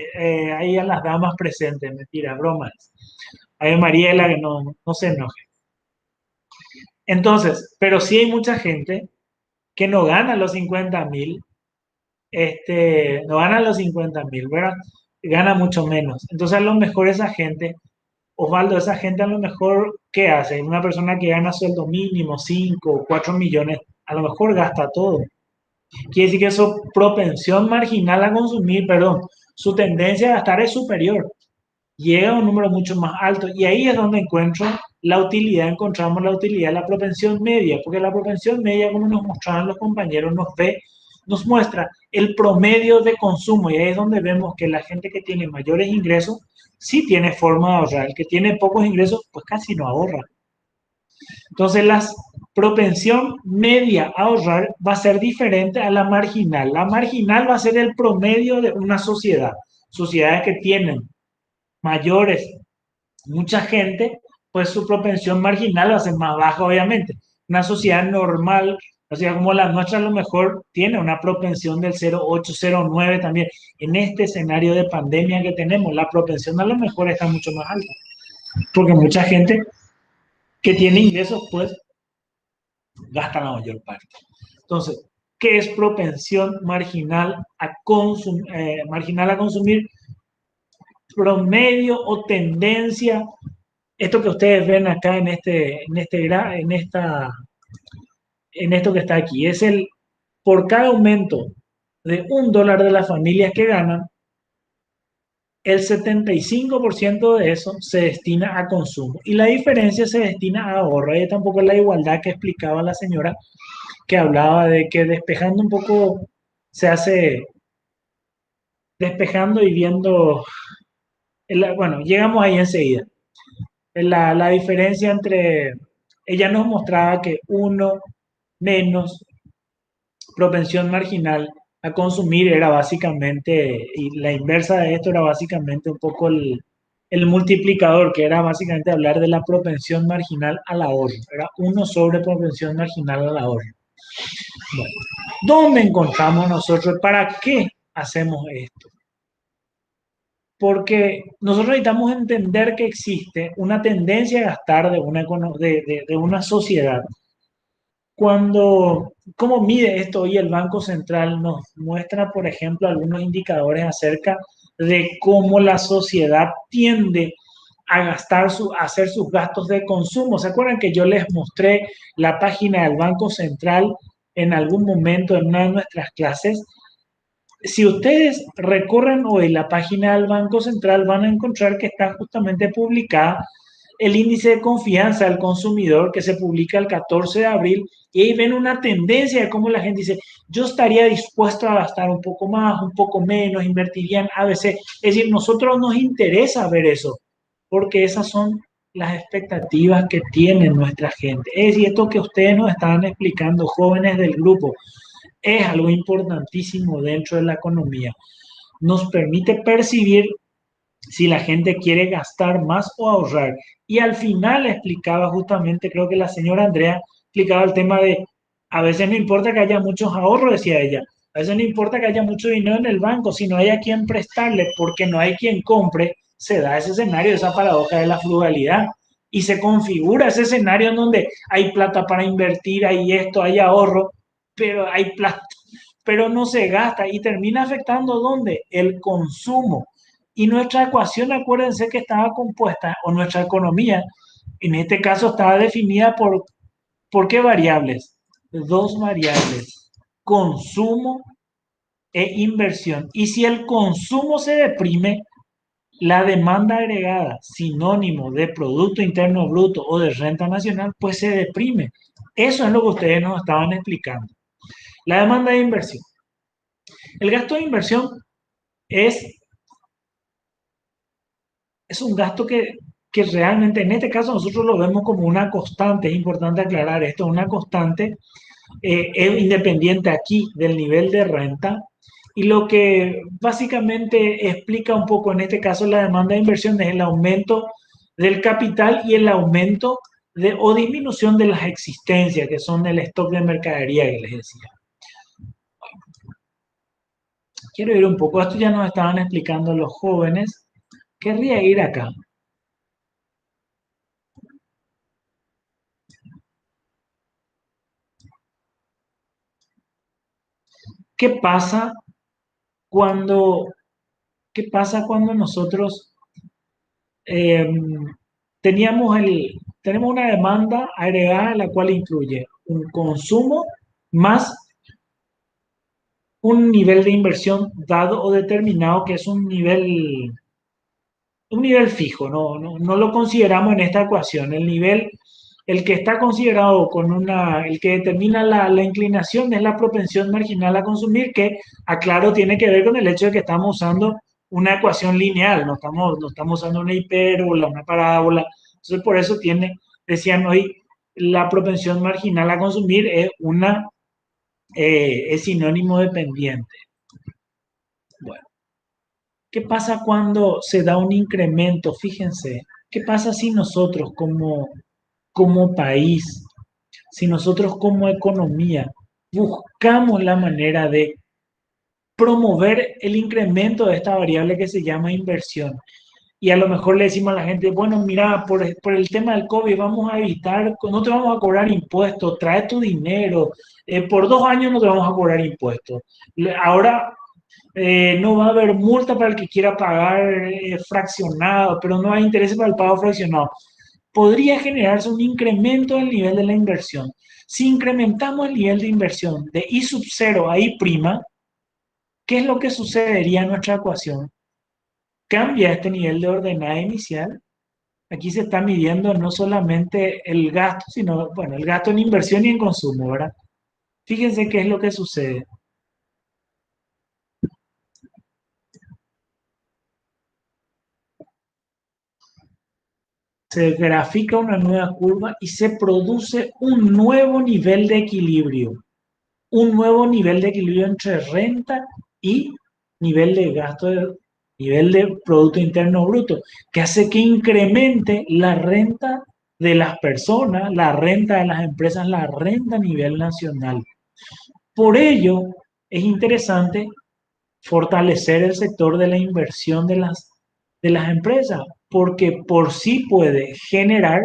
[SPEAKER 5] ahí a las damas presentes, mentira, bromas. Hay Mariela que no se enoje. Entonces, pero sí hay mucha gente que no gana los 50,000, no gana los 50,000, ¿verdad? Gana mucho menos. Entonces, a lo mejor esa gente, Osvaldo, esa gente a lo mejor, ¿qué hace? Una persona que gana sueldo mínimo, 5 o 4 millones, a lo mejor gasta todo. Quiere decir que su propensión marginal a consumir, perdón, su tendencia a gastar es superior. Llega a un número mucho más alto y ahí es donde encontramos la utilidad de la propensión media, porque la propensión media, como nos mostraban los compañeros, nos muestra el promedio de consumo y ahí es donde vemos que la gente que tiene mayores ingresos sí tiene forma de ahorrar, el que tiene pocos ingresos pues casi no ahorra. Entonces, la propensión media a ahorrar va a ser diferente a la marginal. La marginal va a ser el promedio de una sociedad. Sociedades que tienen mayores, mucha gente, pues su propensión marginal va a ser más baja, obviamente. Una sociedad normal, o sea, como la nuestra, a lo mejor tiene una propensión del 0,8, 0,9 también. En este escenario de pandemia que tenemos, la propensión a lo mejor está mucho más alta. Porque mucha gente que tiene ingresos, pues, gasta la mayor parte. Entonces, ¿qué es propensión marginal a consumir? Promedio o tendencia. Esto que ustedes ven acá en esto que está aquí, es por cada aumento de $1 de las familias que ganan, el 75% de eso se destina a consumo y la diferencia se destina a ahorro. Y tampoco es la igualdad que explicaba la señora, que hablaba de que despejando un poco se hace, despejando y viendo, bueno, llegamos ahí enseguida. La diferencia entre, ella nos mostraba que uno menos propensión marginal a consumir era básicamente, y la inversa de esto era básicamente un poco el multiplicador, que era básicamente hablar de la propensión marginal al ahorro. Era uno sobre propensión marginal al ahorro. Bueno, ¿dónde encontramos nosotros? ¿Para qué hacemos esto? porque nosotros necesitamos entender que existe una tendencia a gastar de una sociedad. ¿Cómo mide esto hoy el Banco Central? Nos muestra, por ejemplo, algunos indicadores acerca de cómo la sociedad tiende a a hacer sus gastos de consumo. ¿Se acuerdan que yo les mostré la página del Banco Central en algún momento en una de nuestras clases? Si ustedes recorren hoy la página del Banco Central, van a encontrar que está justamente publicada el índice de confianza del consumidor que se publica el 14 de abril y ahí ven una tendencia de cómo la gente dice, yo estaría dispuesto a gastar un poco más, un poco menos, invertiría en ABC. Es decir, nosotros nos interesa ver eso, porque esas son las expectativas que tiene nuestra gente. Es decir, esto que ustedes nos estaban explicando, jóvenes del grupo, es algo importantísimo dentro de la economía. Nos permite percibir si la gente quiere gastar más o ahorrar. Y al final explicaba justamente, creo que la señora Andrea explicaba el tema de, a veces no importa que haya muchos ahorros, decía ella, a veces no importa que haya mucho dinero en el banco, si no hay a quien prestarle porque no hay quien compre, se da ese escenario, esa paradoja de la frugalidad. Y se configura ese escenario en donde hay plata para invertir, hay esto, hay ahorro, pero hay plata, pero no se gasta y termina afectando ¿dónde? El consumo. Y nuestra ecuación, acuérdense que estaba compuesta, o nuestra economía, en este caso estaba definida ¿por qué variables? Dos variables, consumo e inversión. Y si el consumo se deprime, la demanda agregada, sinónimo de Producto Interno Bruto o de renta nacional, pues se deprime. Eso es lo que ustedes nos estaban explicando. La demanda de inversión. El gasto de inversión es un gasto que realmente en este caso nosotros lo vemos como una constante. Es importante aclarar esto, una constante es independiente aquí del nivel de renta. Y lo que básicamente explica un poco en este caso la demanda de inversión es el aumento del capital y el aumento o disminución de las existencias, que son el stock de mercadería que les decía. Quiero ir un poco, esto ya nos estaban explicando los jóvenes. Querría ir acá. ¿Qué pasa cuando, ¿qué pasa cuando nosotros tenemos una demanda agregada la cual incluye un consumo más un nivel de inversión dado o determinado que es un nivel fijo, no lo consideramos en esta ecuación. El que está considerado el que determina la inclinación es la propensión marginal a consumir, que, aclaro, tiene que ver con el hecho de que estamos usando una ecuación lineal, no estamos usando una hipérbola, una parábola. Entonces, por eso decían hoy, la propensión marginal a consumir es sinónimo de pendiente. Bueno. ¿Qué pasa cuando se da un incremento? Fíjense, ¿qué pasa si nosotros como país, si nosotros como economía buscamos la manera de promover el incremento de esta variable que se llama inversión? Y a lo mejor le decimos a la gente, bueno, mira, por el tema del COVID vamos a evitar, no te vamos a cobrar impuestos, trae tu dinero, por 2 años no te vamos a cobrar impuestos. Ahora no va a haber multa para el que quiera pagar fraccionado, pero no hay interés para el pago fraccionado. Podría generarse un incremento del nivel de la inversión. Si incrementamos el nivel de inversión de I sub 0 a I', ¿qué es lo que sucedería en nuestra ecuación? Cambia este nivel de ordenada inicial. Aquí se está midiendo no solamente el gasto, sino, bueno, el gasto en inversión y en consumo, ¿verdad? Fíjense qué es lo que sucede. Se grafica una nueva curva y se produce un nuevo nivel de equilibrio. Un nuevo nivel de equilibrio entre renta y nivel de gasto, nivel de Producto Interno Bruto, que hace que incremente la renta de las personas, la renta de las empresas, la renta a nivel nacional. Por ello, es interesante fortalecer el sector de la inversión de las de las empresas, porque por sí puede generar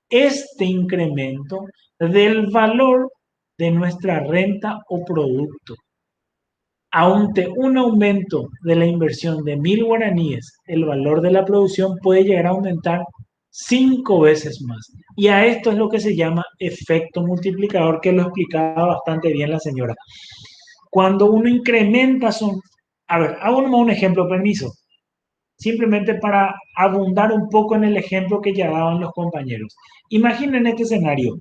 [SPEAKER 5] este incremento del valor de nuestra renta o producto. Ante un aumento de la inversión de 1.000 guaraníes, el valor de la producción puede llegar a aumentar 5 veces más. Y a esto es lo que se llama efecto multiplicador, que lo explicaba bastante bien la señora. Cuando uno incrementa son... A ver, hago un ejemplo, permiso. Simplemente para abundar un poco en el ejemplo que ya daban los compañeros. Imaginen este escenario.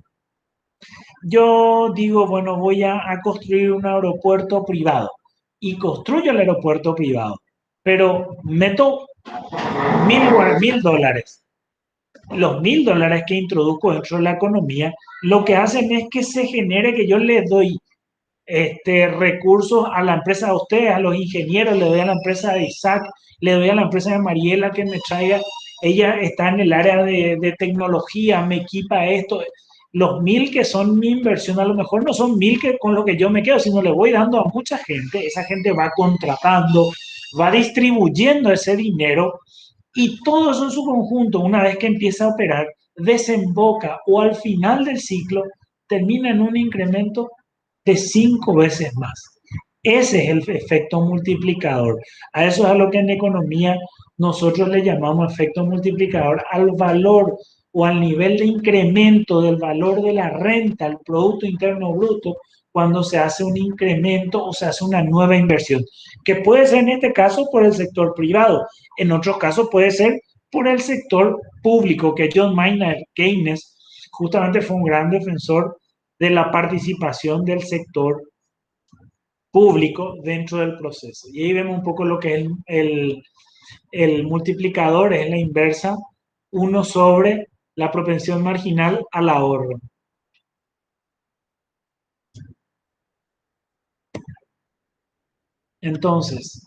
[SPEAKER 5] Yo digo, bueno, voy a construir un aeropuerto privado y construyo el aeropuerto privado, pero meto $1.000. Los $1.000 que introduzco dentro de la economía, lo que hacen es que se genere que yo le doy recursos a la empresa de ustedes, a los ingenieros, le doy a la empresa de Isaac, le doy a la empresa de Mariela que me traiga, ella está en el área de tecnología, me equipa esto. Los 1.000 que son mi inversión, a lo mejor no son 1.000 que con lo que yo me quedo, sino le voy dando a mucha gente, esa gente va contratando, va distribuyendo ese dinero y todo eso en su conjunto, una vez que empieza a operar, desemboca o al final del ciclo termina en un incremento de 5 veces más. Ese es el efecto multiplicador. A eso es a lo que en economía nosotros le llamamos efecto multiplicador, al valor o al nivel de incremento del valor de la renta, el Producto Interno Bruto, cuando se hace un incremento o se hace una nueva inversión, que puede ser en este caso por el sector privado, en otros casos puede ser por el sector público, que John Maynard Keynes justamente fue un gran defensor de la participación del sector público dentro del proceso. Y ahí vemos un poco lo que es el multiplicador, es la inversa, 1 sobre la propensión marginal al ahorro. Entonces,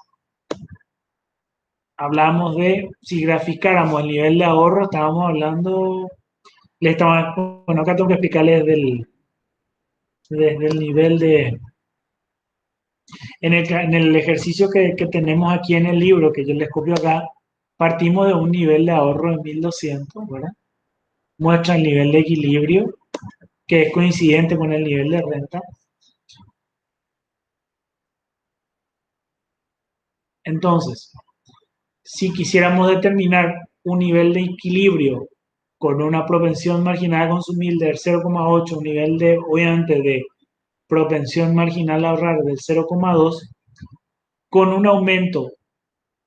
[SPEAKER 5] hablamos de, si graficáramos el nivel de ahorro, estábamos hablando, bueno, acá tengo que explicarles desde el nivel de, en el ejercicio que tenemos aquí en el libro, que yo les copio acá, partimos de un nivel de ahorro de 1.200, ¿verdad? Muestra el nivel de equilibrio, que es coincidente con el nivel de renta. Entonces, si quisiéramos determinar un nivel de equilibrio con una propensión marginal a consumir del 0,8, un nivel de, obviamente, de propensión marginal a ahorrar del 0,2, con un aumento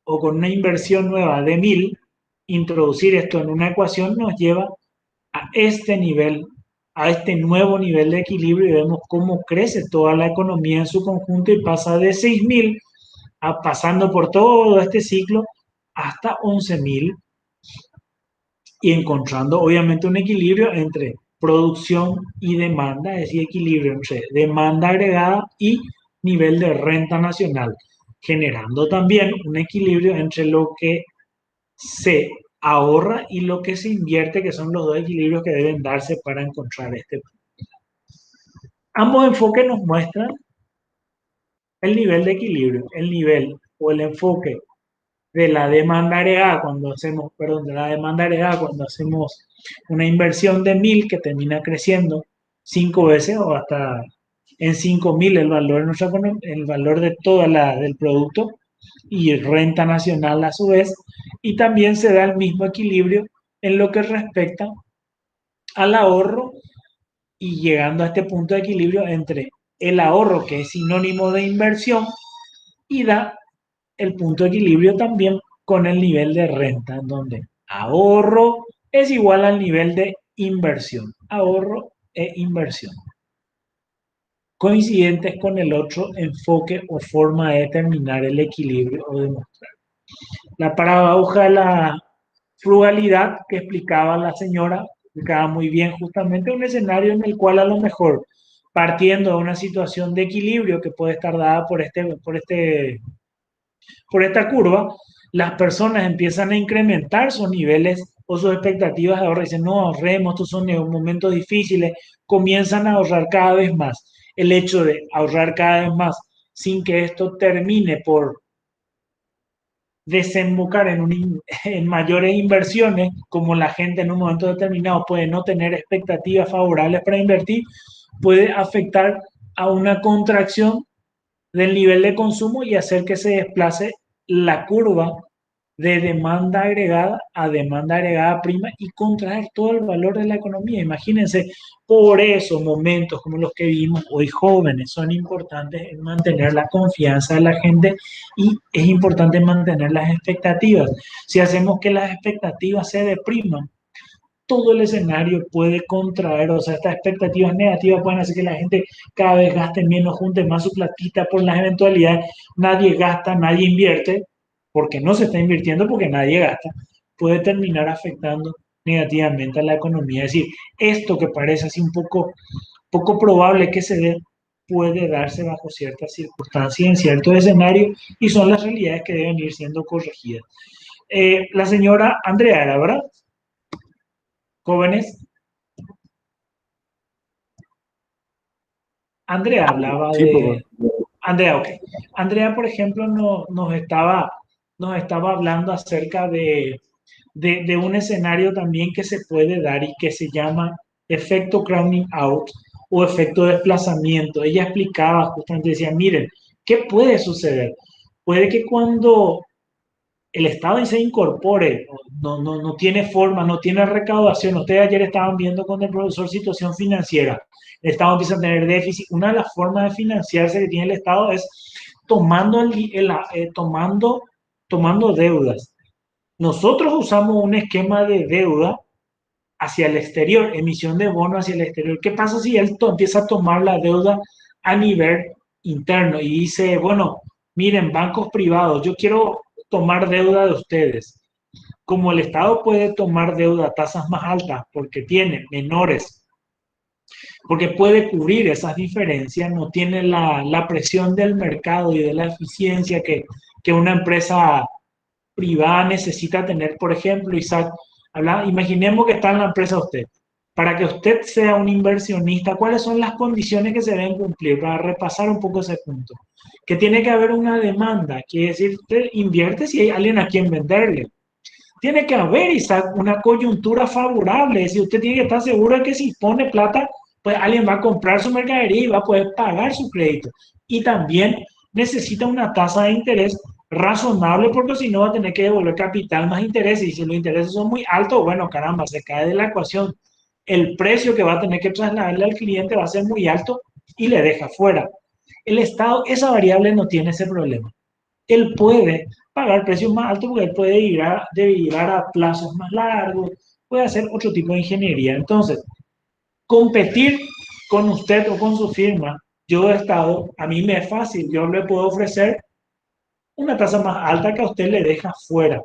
[SPEAKER 5] o con una inversión nueva de 1.000, introducir esto en una ecuación nos lleva a este nivel, a este nuevo nivel de equilibrio y vemos cómo crece toda la economía en su conjunto y pasa de 6.000 pasando por todo este ciclo hasta 11.000 y encontrando obviamente un equilibrio entre producción y demanda, es decir, equilibrio entre demanda agregada y nivel de renta nacional, generando también un equilibrio entre lo que se ahorra y lo que se invierte, que son los dos equilibrios que deben darse para encontrar este punto. Ambos enfoques nos muestran el nivel de equilibrio, el nivel o el enfoque de la demanda agregada cuando hacemos, perdón, de la demanda agregada cuando hacemos una inversión de 1.000 que termina creciendo 5 veces o hasta en 5.000 el valor de nuestra, el valor de toda del producto y renta nacional a su vez, y también se da el mismo equilibrio en lo que respecta al ahorro y llegando a este punto de equilibrio entre el ahorro, que es sinónimo de inversión, y da el punto de equilibrio también con el nivel de renta, en donde ahorro es igual al nivel de inversión. Ahorro e inversión. Coincidentes con el otro enfoque o forma de determinar el equilibrio o demostrar. La paradoja de la frugalidad que explicaba la señora, explicaba muy bien justamente un escenario en el cual a lo mejor partiendo de una situación de equilibrio que puede estar dada por esta curva, las personas empiezan a incrementar sus niveles o sus expectativas de ahorro. Dicen, no, ahorremos, estos son momentos difíciles, comienzan a ahorrar cada vez más. El hecho de ahorrar cada vez más sin que esto termine por desembocar en mayores inversiones, como la gente en un momento determinado puede no tener expectativas favorables para invertir, puede afectar a una contracción del nivel de consumo y hacer que se desplace la curva de demanda agregada a demanda agregada prima y contraer todo el valor de la economía. Imagínense, por eso momentos como los que vivimos hoy jóvenes son importantes en mantener la confianza de la gente y es importante mantener las expectativas. Si hacemos que las expectativas se depriman, todo el escenario puede contraer, o sea, estas expectativas negativas pueden hacer que la gente cada vez gaste menos, junte más su platita por las eventualidades, nadie gasta, nadie invierte, porque no se está invirtiendo, porque nadie gasta, puede terminar afectando negativamente a la economía. Es decir, esto que parece así un poco probable que se dé, puede darse bajo ciertas circunstancias en ciertos escenarios y son las realidades que deben ir siendo corregidas. La señora Andrea, ¿era verdad? Jóvenes. Andrea hablaba
[SPEAKER 1] Sí,
[SPEAKER 5] de...
[SPEAKER 1] profe.
[SPEAKER 5] Andrea, ok. Andrea, por ejemplo, nos estaba hablando acerca de un escenario también que se puede dar y que se llama efecto crowding out o efecto desplazamiento. Ella explicaba, justamente decía, miren, ¿qué puede suceder? Puede que cuando el Estado se incorpore, no tiene forma, no tiene recaudación. Ustedes ayer estaban viendo con el profesor situación financiera. El Estado empieza a tener déficit. Una de las formas de financiarse que tiene el Estado es tomando, tomando deudas. Nosotros usamos un esquema de deuda hacia el exterior, emisión de bonos hacia el exterior. ¿Qué pasa si él empieza a tomar la deuda a nivel interno y dice, bueno, miren, bancos privados, yo quiero tomar deuda de ustedes? Como el Estado puede tomar deuda a tasas más altas porque tiene menores, porque puede cubrir esas diferencias, no tiene la presión del mercado y de la eficiencia que una empresa privada necesita tener. Por ejemplo, Isaac, imaginemos que está en la empresa usted. Para que usted sea un inversionista, ¿cuáles son las condiciones que se deben cumplir? Para repasar un poco ese punto. Que tiene que haber una demanda, quiere decir, usted invierte si hay alguien a quien venderle. Tiene que haber, Isaac, una coyuntura favorable, es decir, usted tiene que estar seguro de que si pone plata, pues alguien va a comprar su mercadería y va a poder pagar su crédito. Y también necesita una tasa de interés razonable porque si no va a tener que devolver capital más intereses y si los intereses son muy altos, bueno, caramba, se cae de la ecuación. El precio que va a tener que trasladarle al cliente va a ser muy alto y le deja fuera. El Estado, esa variable no tiene ese problema. Él puede pagar precios más altos porque él puede derivar a plazos más largos, puede hacer otro tipo de ingeniería. Entonces, competir con usted o con su firma, yo he estado, a mí me es fácil, yo le puedo ofrecer una tasa más alta que a usted le deja fuera.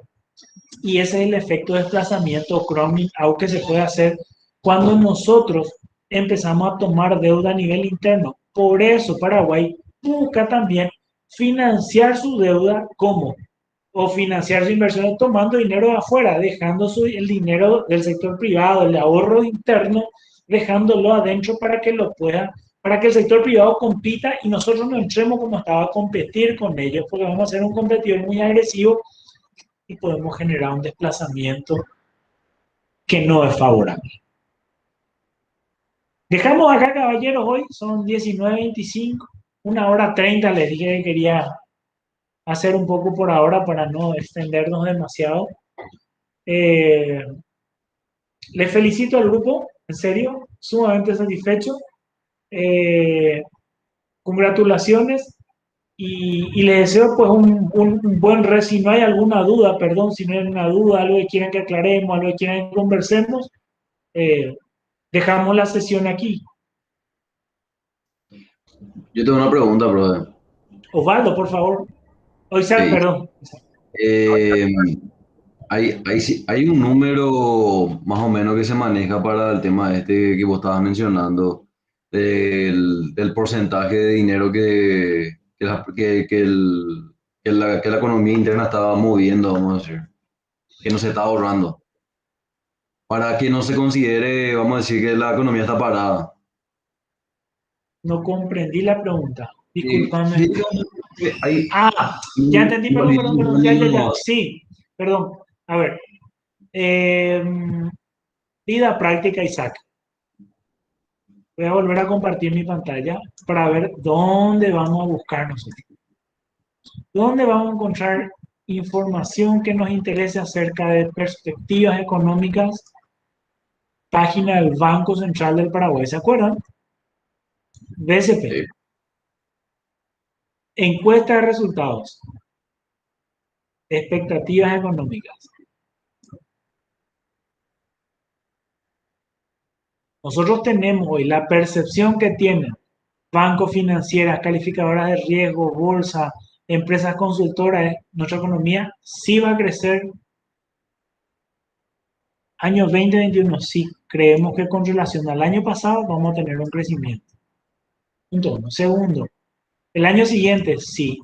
[SPEAKER 5] Y ese es el efecto de desplazamiento o crowding out que se puede hacer cuando nosotros empezamos a tomar deuda a nivel interno. Por eso Paraguay busca también financiar su deuda como o financiar su inversión tomando dinero de afuera, dejando el dinero del sector privado, el ahorro interno, dejándolo adentro para que lo pueda, para que el sector privado compita y nosotros no entremos como estaba a competir con ellos, porque vamos a ser un competidor muy agresivo y podemos generar un desplazamiento que no es favorable. Dejamos acá, caballeros, hoy son 19:25, 1 hora 30, les dije que quería hacer un poco por ahora para no extendernos demasiado. Les felicito al grupo, en serio, sumamente satisfecho. Congratulaciones y les deseo pues un buen si no hay alguna duda, perdón, si no hay alguna duda, algo que quieran que aclaremos, algo que quieran que conversemos, dejamos la sesión aquí.
[SPEAKER 6] Yo tengo una pregunta, brother.
[SPEAKER 5] Osvaldo, por favor. Isaac,
[SPEAKER 6] Sí.
[SPEAKER 5] perdón.
[SPEAKER 6] Eh, hay un número más o menos que se maneja para el tema este que vos estabas mencionando, del porcentaje de dinero que la economía interna estaba moviendo, vamos a decir, que no se está ahorrando. Para que no se considere, vamos a decir, que la economía está parada.
[SPEAKER 5] No comprendí la pregunta.
[SPEAKER 6] Sí,
[SPEAKER 5] Discúlpame.
[SPEAKER 6] sí, Hay
[SPEAKER 5] Ya entendí, perdón, ya,
[SPEAKER 6] igualitos.
[SPEAKER 5] sí, perdón, a ver, vida práctica, Isaac. Voy a volver a compartir mi pantalla para ver dónde vamos a buscar nosotros. ¿Dónde vamos a encontrar información que nos interese acerca de perspectivas económicas? Página del Banco Central del Paraguay, ¿se acuerdan? BCP. Encuesta de resultados. Expectativas económicas. Nosotros tenemos hoy la percepción que tienen bancos financieras, calificadoras de riesgo, bolsa, empresas consultoras, nuestra economía sí va a crecer. Año 2021, sí, creemos que con relación al año pasado vamos a tener un crecimiento. Punto uno. Segundo, el año siguiente, sí.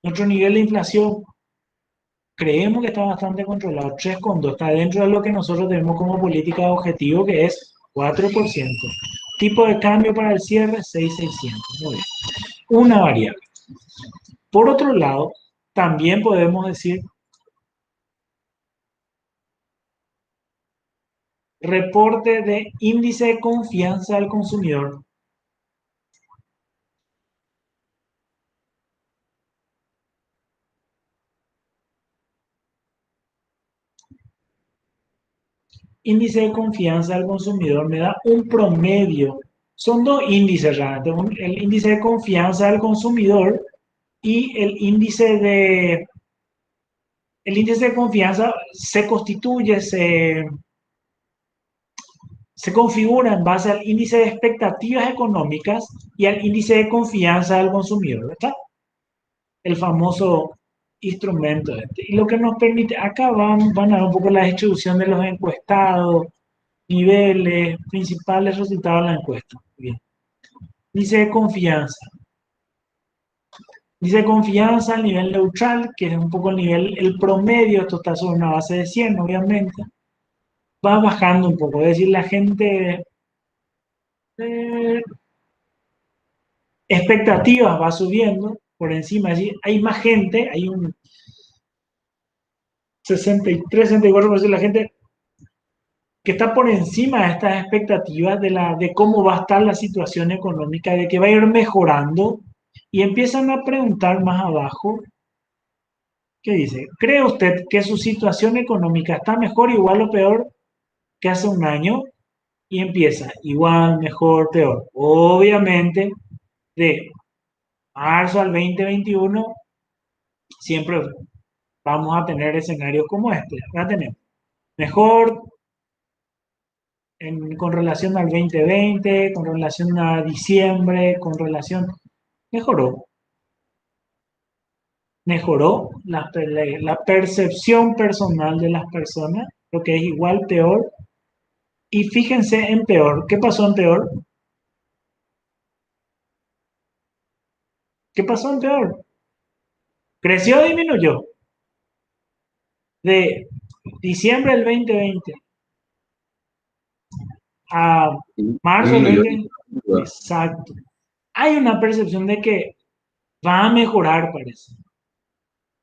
[SPEAKER 5] Nuestro nivel de inflación creemos que está bastante controlado, 3,2, está dentro de lo que nosotros tenemos como política de objetivo, que es 4%. Tipo de cambio para el cierre, 6,600. Muy bien. Una variable. Por otro lado, también podemos decir reporte de índice de confianza del consumidor. Índice de confianza del consumidor me da un promedio. Son dos índices realmente, el índice de confianza del consumidor y el índice de confianza se constituye, se configura en base al índice de expectativas económicas y al índice de confianza del consumidor, ¿verdad? El famoso instrumento este. Y lo que nos permite, acá van a ver un poco la distribución de los encuestados, niveles, principales resultados de la encuesta. Bien. Dice de confianza. Dice confianza al nivel neutral, que es un poco el nivel, el promedio, esto está sobre una base de 100, obviamente. Va bajando un poco, es decir, la gente, expectativas va subiendo por encima, es decir, hay más gente, hay un 63, 64% de la gente que está por encima de estas expectativas de cómo va a estar la situación económica, de que va a ir mejorando, y empiezan a preguntar más abajo, ¿qué dice? ¿Cree usted que su situación económica está mejor, igual o peor que hace un año? Y empieza igual, mejor, peor. Obviamente, de marzo al 2021, siempre vamos a tener escenarios como este. Va a tener mejor con relación al 2020, con relación a diciembre, con relación... Mejoró. Mejoró la percepción personal de las personas, lo que es igual, peor. Y fíjense en peor. ¿Qué pasó en peor? ¿Qué pasó en peor? ¿Creció o disminuyó? De diciembre del 2020 a marzo del 2020. Exacto. Hay una percepción de que va a mejorar, parece.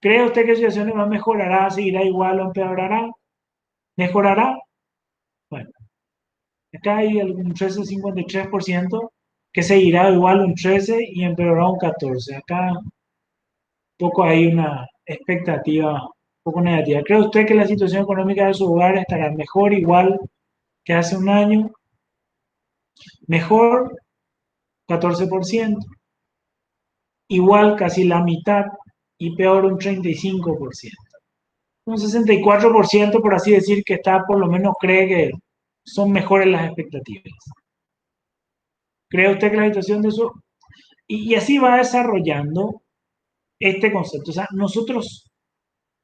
[SPEAKER 5] ¿Cree usted que su situación va a mejorar? ¿Seguirá igual o empeorará? ¿Mejorará? Bueno, acá hay un 13,53% que seguirá igual un 13 y empeorará un 14. Acá poco hay una expectativa un poco negativa. ¿Cree usted que la situación económica de su hogar estará mejor, igual que hace un año? Mejor, 14%. Igual, casi la mitad. Y peor, un 35%. Un 64%, por así decir, que está, por lo menos cree que son mejores las expectativas. ¿Cree usted que la situación de eso? Y así va desarrollando este concepto. O sea, nosotros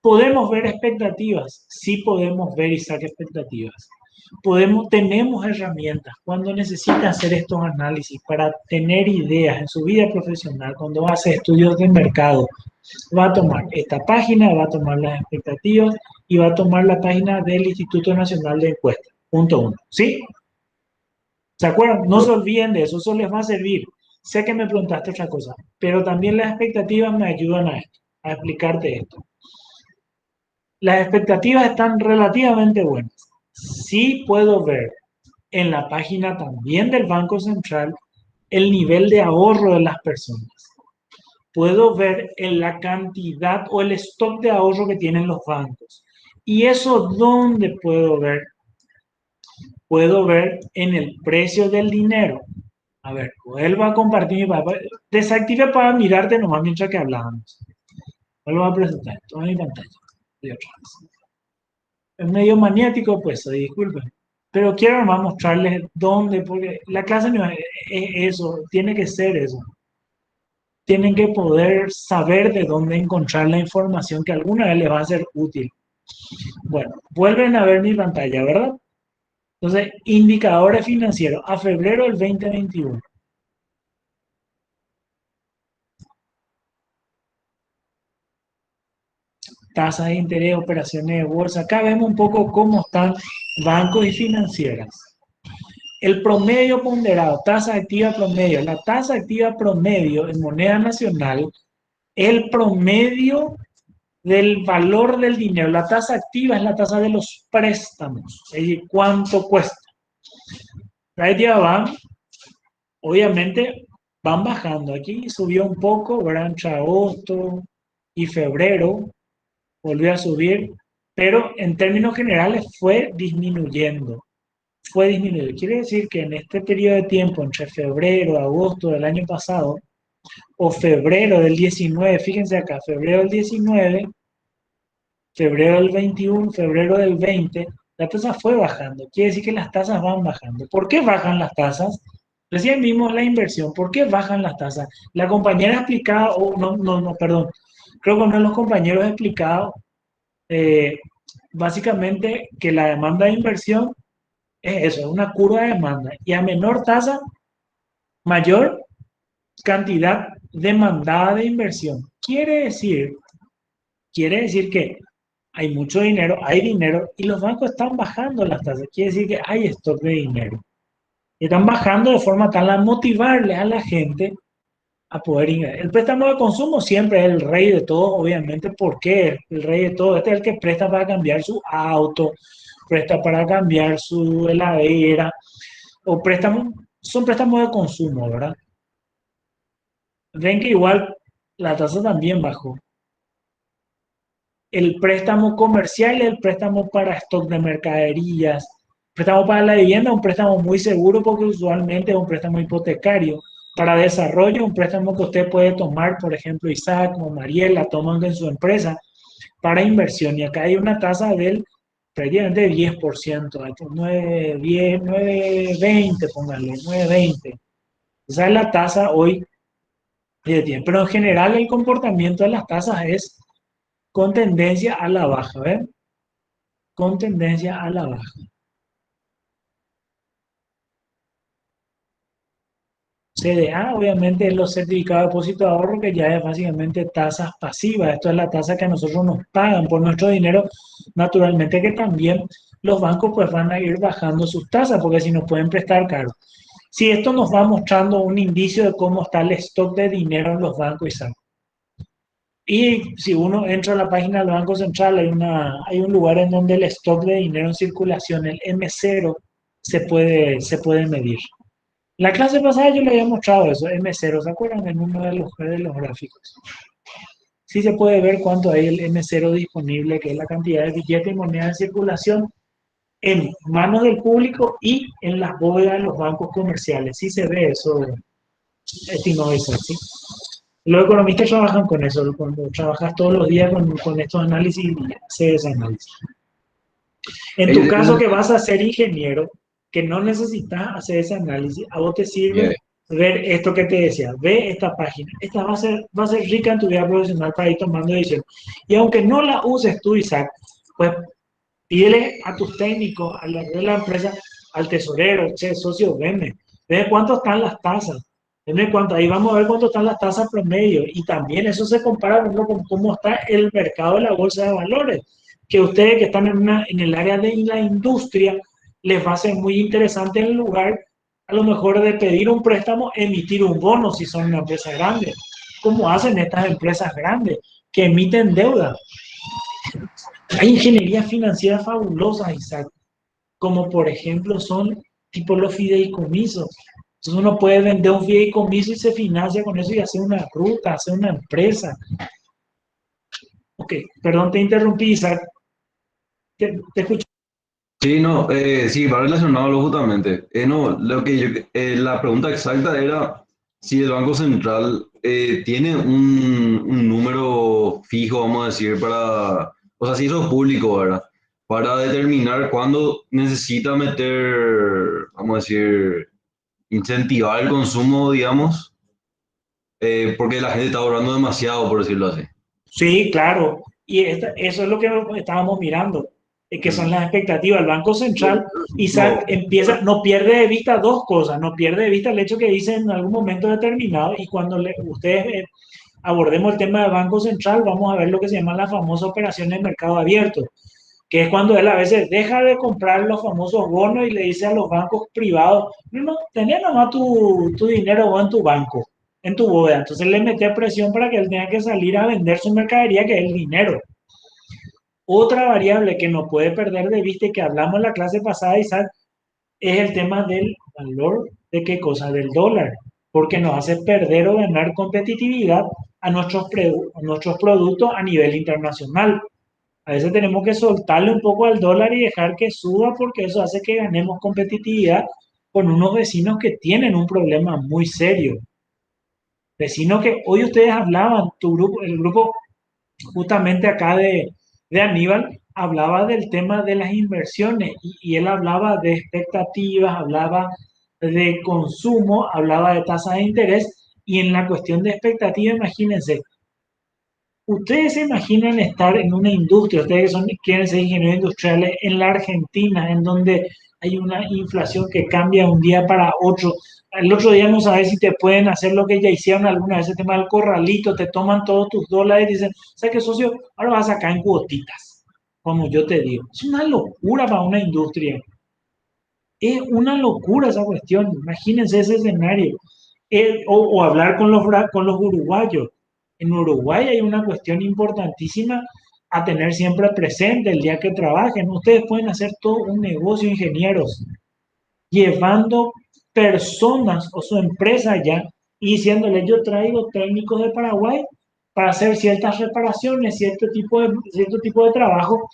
[SPEAKER 5] podemos ver expectativas, sí podemos ver y sacar expectativas. Tenemos herramientas cuando necesita hacer estos análisis para tener ideas en su vida profesional, cuando va a hacer estudios de mercado, va a tomar esta página, va a tomar las expectativas y va a tomar la página del Instituto Nacional de Encuestas. Punto uno. ¿Sí? ¿Se acuerdan? No se olviden de eso, eso les va a servir. sé que me preguntaste otra cosa, pero también las expectativas me ayudan a esto, a explicarte esto. Las expectativas están relativamente buenas. Sí puedo ver en la página también del Banco Central el nivel de ahorro de las personas. Puedo ver en la cantidad o el stock de ahorro que tienen los bancos. ¿Y eso dónde puedo ver? Puedo ver en el precio del dinero. A ver, vuelvo a compartir mi papel. Desactive para mirarte nomás mientras que hablábamos. Vuelvo a presentar toda mi pantalla. Y otra vez. Es medio maniático, pues, disculpen. Pero quiero nomás mostrarles dónde, porque la clase no es eso, tiene que ser eso. Tienen que poder saber de dónde encontrar la información que alguna vez les va a ser útil. Bueno, vuelven a ver mi pantalla, ¿verdad? Entonces, indicadores financieros a febrero del 2021. Tasas de interés, operaciones de bolsa. Acá vemos un poco cómo están bancos y financieras. El promedio ponderado, tasa activa promedio. La tasa activa promedio en moneda nacional es el promedio del valor del dinero. La tasa activa es la tasa de los préstamos. Es decir, cuánto cuesta. Ahí ya van, obviamente, van bajando. Aquí subió un poco, ¿verdad? Entre agosto y febrero volvió a subir, pero en términos generales fue disminuyendo. Fue disminuyendo. Quiere decir que en este periodo de tiempo, entre febrero, agosto del año pasado, o febrero del 19, fíjense acá, febrero del 19, febrero del 21, febrero del 20, la tasa fue bajando. Quiere decir que las tasas van bajando. ¿Por qué bajan las tasas? Recién vimos la inversión. ¿Por qué bajan las tasas? La compañera explicaba, o no, perdón. Creo que uno de los compañeros ha explicado básicamente que la demanda de inversión es eso, es una curva de demanda. Y a menor tasa, mayor cantidad demandada de inversión. Quiere decir que hay mucho dinero, hay dinero y los bancos están bajando las tasas. Quiere decir que hay stock de dinero. Y están bajando de forma tal a motivarles a la gente a poder ingresar. El préstamo de consumo siempre es el rey de todo, obviamente. ¿Por qué? El rey de todo. Este es el que presta para cambiar su auto, presta para cambiar su heladera, o préstamos, son préstamos de consumo, ¿verdad? Ven que igual la tasa también bajó. El préstamo comercial y el préstamo para stock de mercaderías. Préstamo para la vivienda, un préstamo muy seguro porque usualmente es un préstamo hipotecario. Para desarrollo, un préstamo que usted puede tomar, por ejemplo, Isaac o Mariela toman en su empresa para inversión. Y acá hay una tasa del prácticamente 10%, 9, 10, 9,20, pónganle, 9,20. Esa es la tasa hoy de tiempo. Pero en general el comportamiento de las tasas es con tendencia a la baja, ¿ven? Con tendencia a la baja. CDA, obviamente, es los certificados de depósito de ahorro, que ya es básicamente tasas pasivas. Esto es la tasa que a nosotros nos pagan por nuestro dinero. Naturalmente que también los bancos pues van a ir bajando sus tasas, porque si nos pueden prestar caro. Si esto nos va mostrando un indicio de cómo está el stock de dinero en los bancos y si uno entra a la página del Banco Central, hay un lugar en donde el stock de dinero en circulación, el M0, se puede medir. La clase pasada yo le había mostrado eso, M0, ¿se acuerdan? En uno de los gráficos. Sí se puede ver cuánto hay el M0 disponible, que es la cantidad de billetes y monedas en circulación en manos del público y en las bóvedas de los bancos comerciales. Sí se ve eso, estimado Isaac, ¿sí? Los economistas trabajan con eso, cuando trabajas todos los días con estos análisis y haces ese análisis. En tu caso que vas a ser ingeniero, que no necesitas hacer ese análisis, a vos te sirve ver esto que te decía, ve esta página, esta va a ser rica en tu vida profesional para ir tomando decisiones. Y aunque no la uses tú, Isaac, pues pídele a tus técnicos, a la de la empresa, al tesorero, che, socio, veme cuánto están las tasas, veme cuánto, ahí vamos a ver cuánto están las tasas promedio, y también eso se compara con cómo está el mercado de la bolsa de valores, que ustedes que están en el área de la industria, les va a ser muy interesante el lugar a lo mejor de pedir un préstamo, emitir un bono si son una empresa grande, como hacen estas empresas grandes que emiten deuda. Hay ingeniería financiera fabulosa, Isaac, como por ejemplo son tipo los fideicomisos. Entonces uno puede vender un fideicomiso y se financia con eso y hace una ruta, hace una empresa. Ok, perdón, te interrumpí, Isaac. Te escucho.
[SPEAKER 6] Sí, no, sí, va relacionado justamente. No, la pregunta exacta era si el Banco Central tiene un número fijo, vamos a decir, o sea, si eso es público, ¿verdad? Para determinar cuándo necesita meter, vamos a decir, incentivar el consumo, digamos, porque la gente está ahorrando demasiado, por decirlo así.
[SPEAKER 5] Sí, claro. Y eso es lo que estábamos mirando, que son las expectativas. El Banco Central, Isaac,
[SPEAKER 6] No,
[SPEAKER 5] no pierde de vista dos cosas. No pierde de vista el hecho que dice en algún momento determinado, y cuando ustedes abordemos el tema del Banco Central, vamos a ver lo que se llama la famosa operación de mercado abierto, que es cuando él a veces deja de comprar los famosos bonos y le dice a los bancos privados, no, no, tenés nomás tu dinero vos en tu banco, en tu bóveda. Entonces le mete presión para que él tenga que salir a vender su mercadería, que es el dinero. Otra variable que no puede perder de vista y que hablamos en la clase pasada, Isaac, es el tema del valor de qué cosa, del dólar, porque nos hace perder o ganar competitividad a nuestros productos a nivel internacional. A veces tenemos que soltarle un poco al dólar y dejar que suba porque eso hace que ganemos competitividad con unos vecinos que tienen un problema muy serio. Vecinos que hoy ustedes hablaban, tu grupo, el grupo justamente acá de Aníbal, hablaba del tema de las inversiones y él hablaba de expectativas, hablaba de consumo, hablaba de tasas de interés y en la cuestión de expectativa, imagínense, ¿ustedes se imaginan estar en una industria, ustedes que quieren ser ingenieros industriales, en la Argentina, en donde hay una inflación que cambia un día para otro? El otro día no sabes si te pueden hacer lo que ya hicieron alguna vez, el tema del corralito, te toman todos tus dólares y dicen, ¿sabes qué, socio? Ahora vas a sacar en cuotitas, como yo te digo. Es una locura para una industria. Es una locura esa cuestión. Imagínense ese escenario. O hablar con los uruguayos. En Uruguay hay una cuestión importantísima a tener siempre presente el día que trabajen. Ustedes pueden hacer todo un negocio, ingenieros, llevando personas o su empresa allá y diciéndole, yo traigo técnicos de Paraguay para hacer ciertas reparaciones, cierto tipo de trabajo.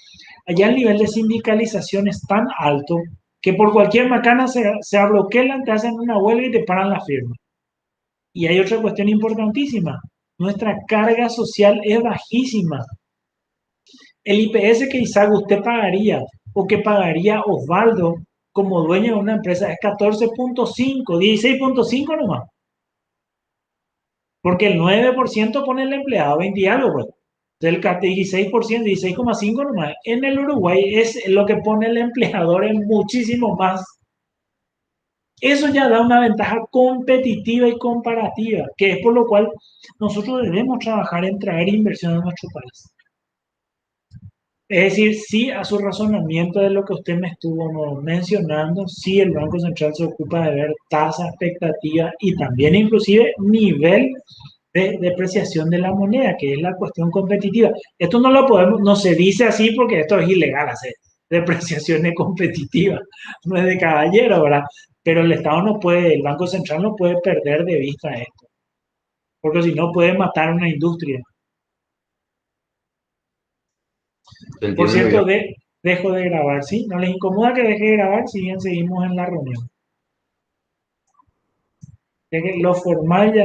[SPEAKER 5] Allá el nivel de sindicalización es tan alto que por cualquier macana se abroquelan, te hacen una huelga y te paran la firma. Y hay otra cuestión importantísima. Nuestra carga social es bajísima. El IPS que Isaac usted pagaría o que pagaría Osvaldo como dueño de una empresa es 14.5, 16.5 nomás. Porque el 9% pone el empleado, 20 y algo, pues. Del 16%, 16,5 nomás. En el Uruguay es lo que pone el empleador en muchísimo más. Eso ya da una ventaja competitiva y comparativa, que es por lo cual nosotros debemos trabajar en traer inversión a nuestro país. Es decir, sí a su razonamiento de lo que usted me estuvo mencionando, sí el Banco Central se ocupa de ver tasa, expectativa y también inclusive nivel de depreciación de la moneda, que es la cuestión competitiva. Esto no lo podemos, no se dice así porque esto es ilegal hacer depreciaciones competitivas, no es de caballero, ¿verdad? Pero el Estado no puede, el Banco Central no puede perder de vista esto, porque si no puede matar una industria.
[SPEAKER 6] te
[SPEAKER 5] Por
[SPEAKER 6] entiendo muy bien.
[SPEAKER 5] cierto, dejo de grabar, ¿sí? ¿No les incomoda que deje de grabar? Si bien seguimos en la reunión. Ya que lo formal ya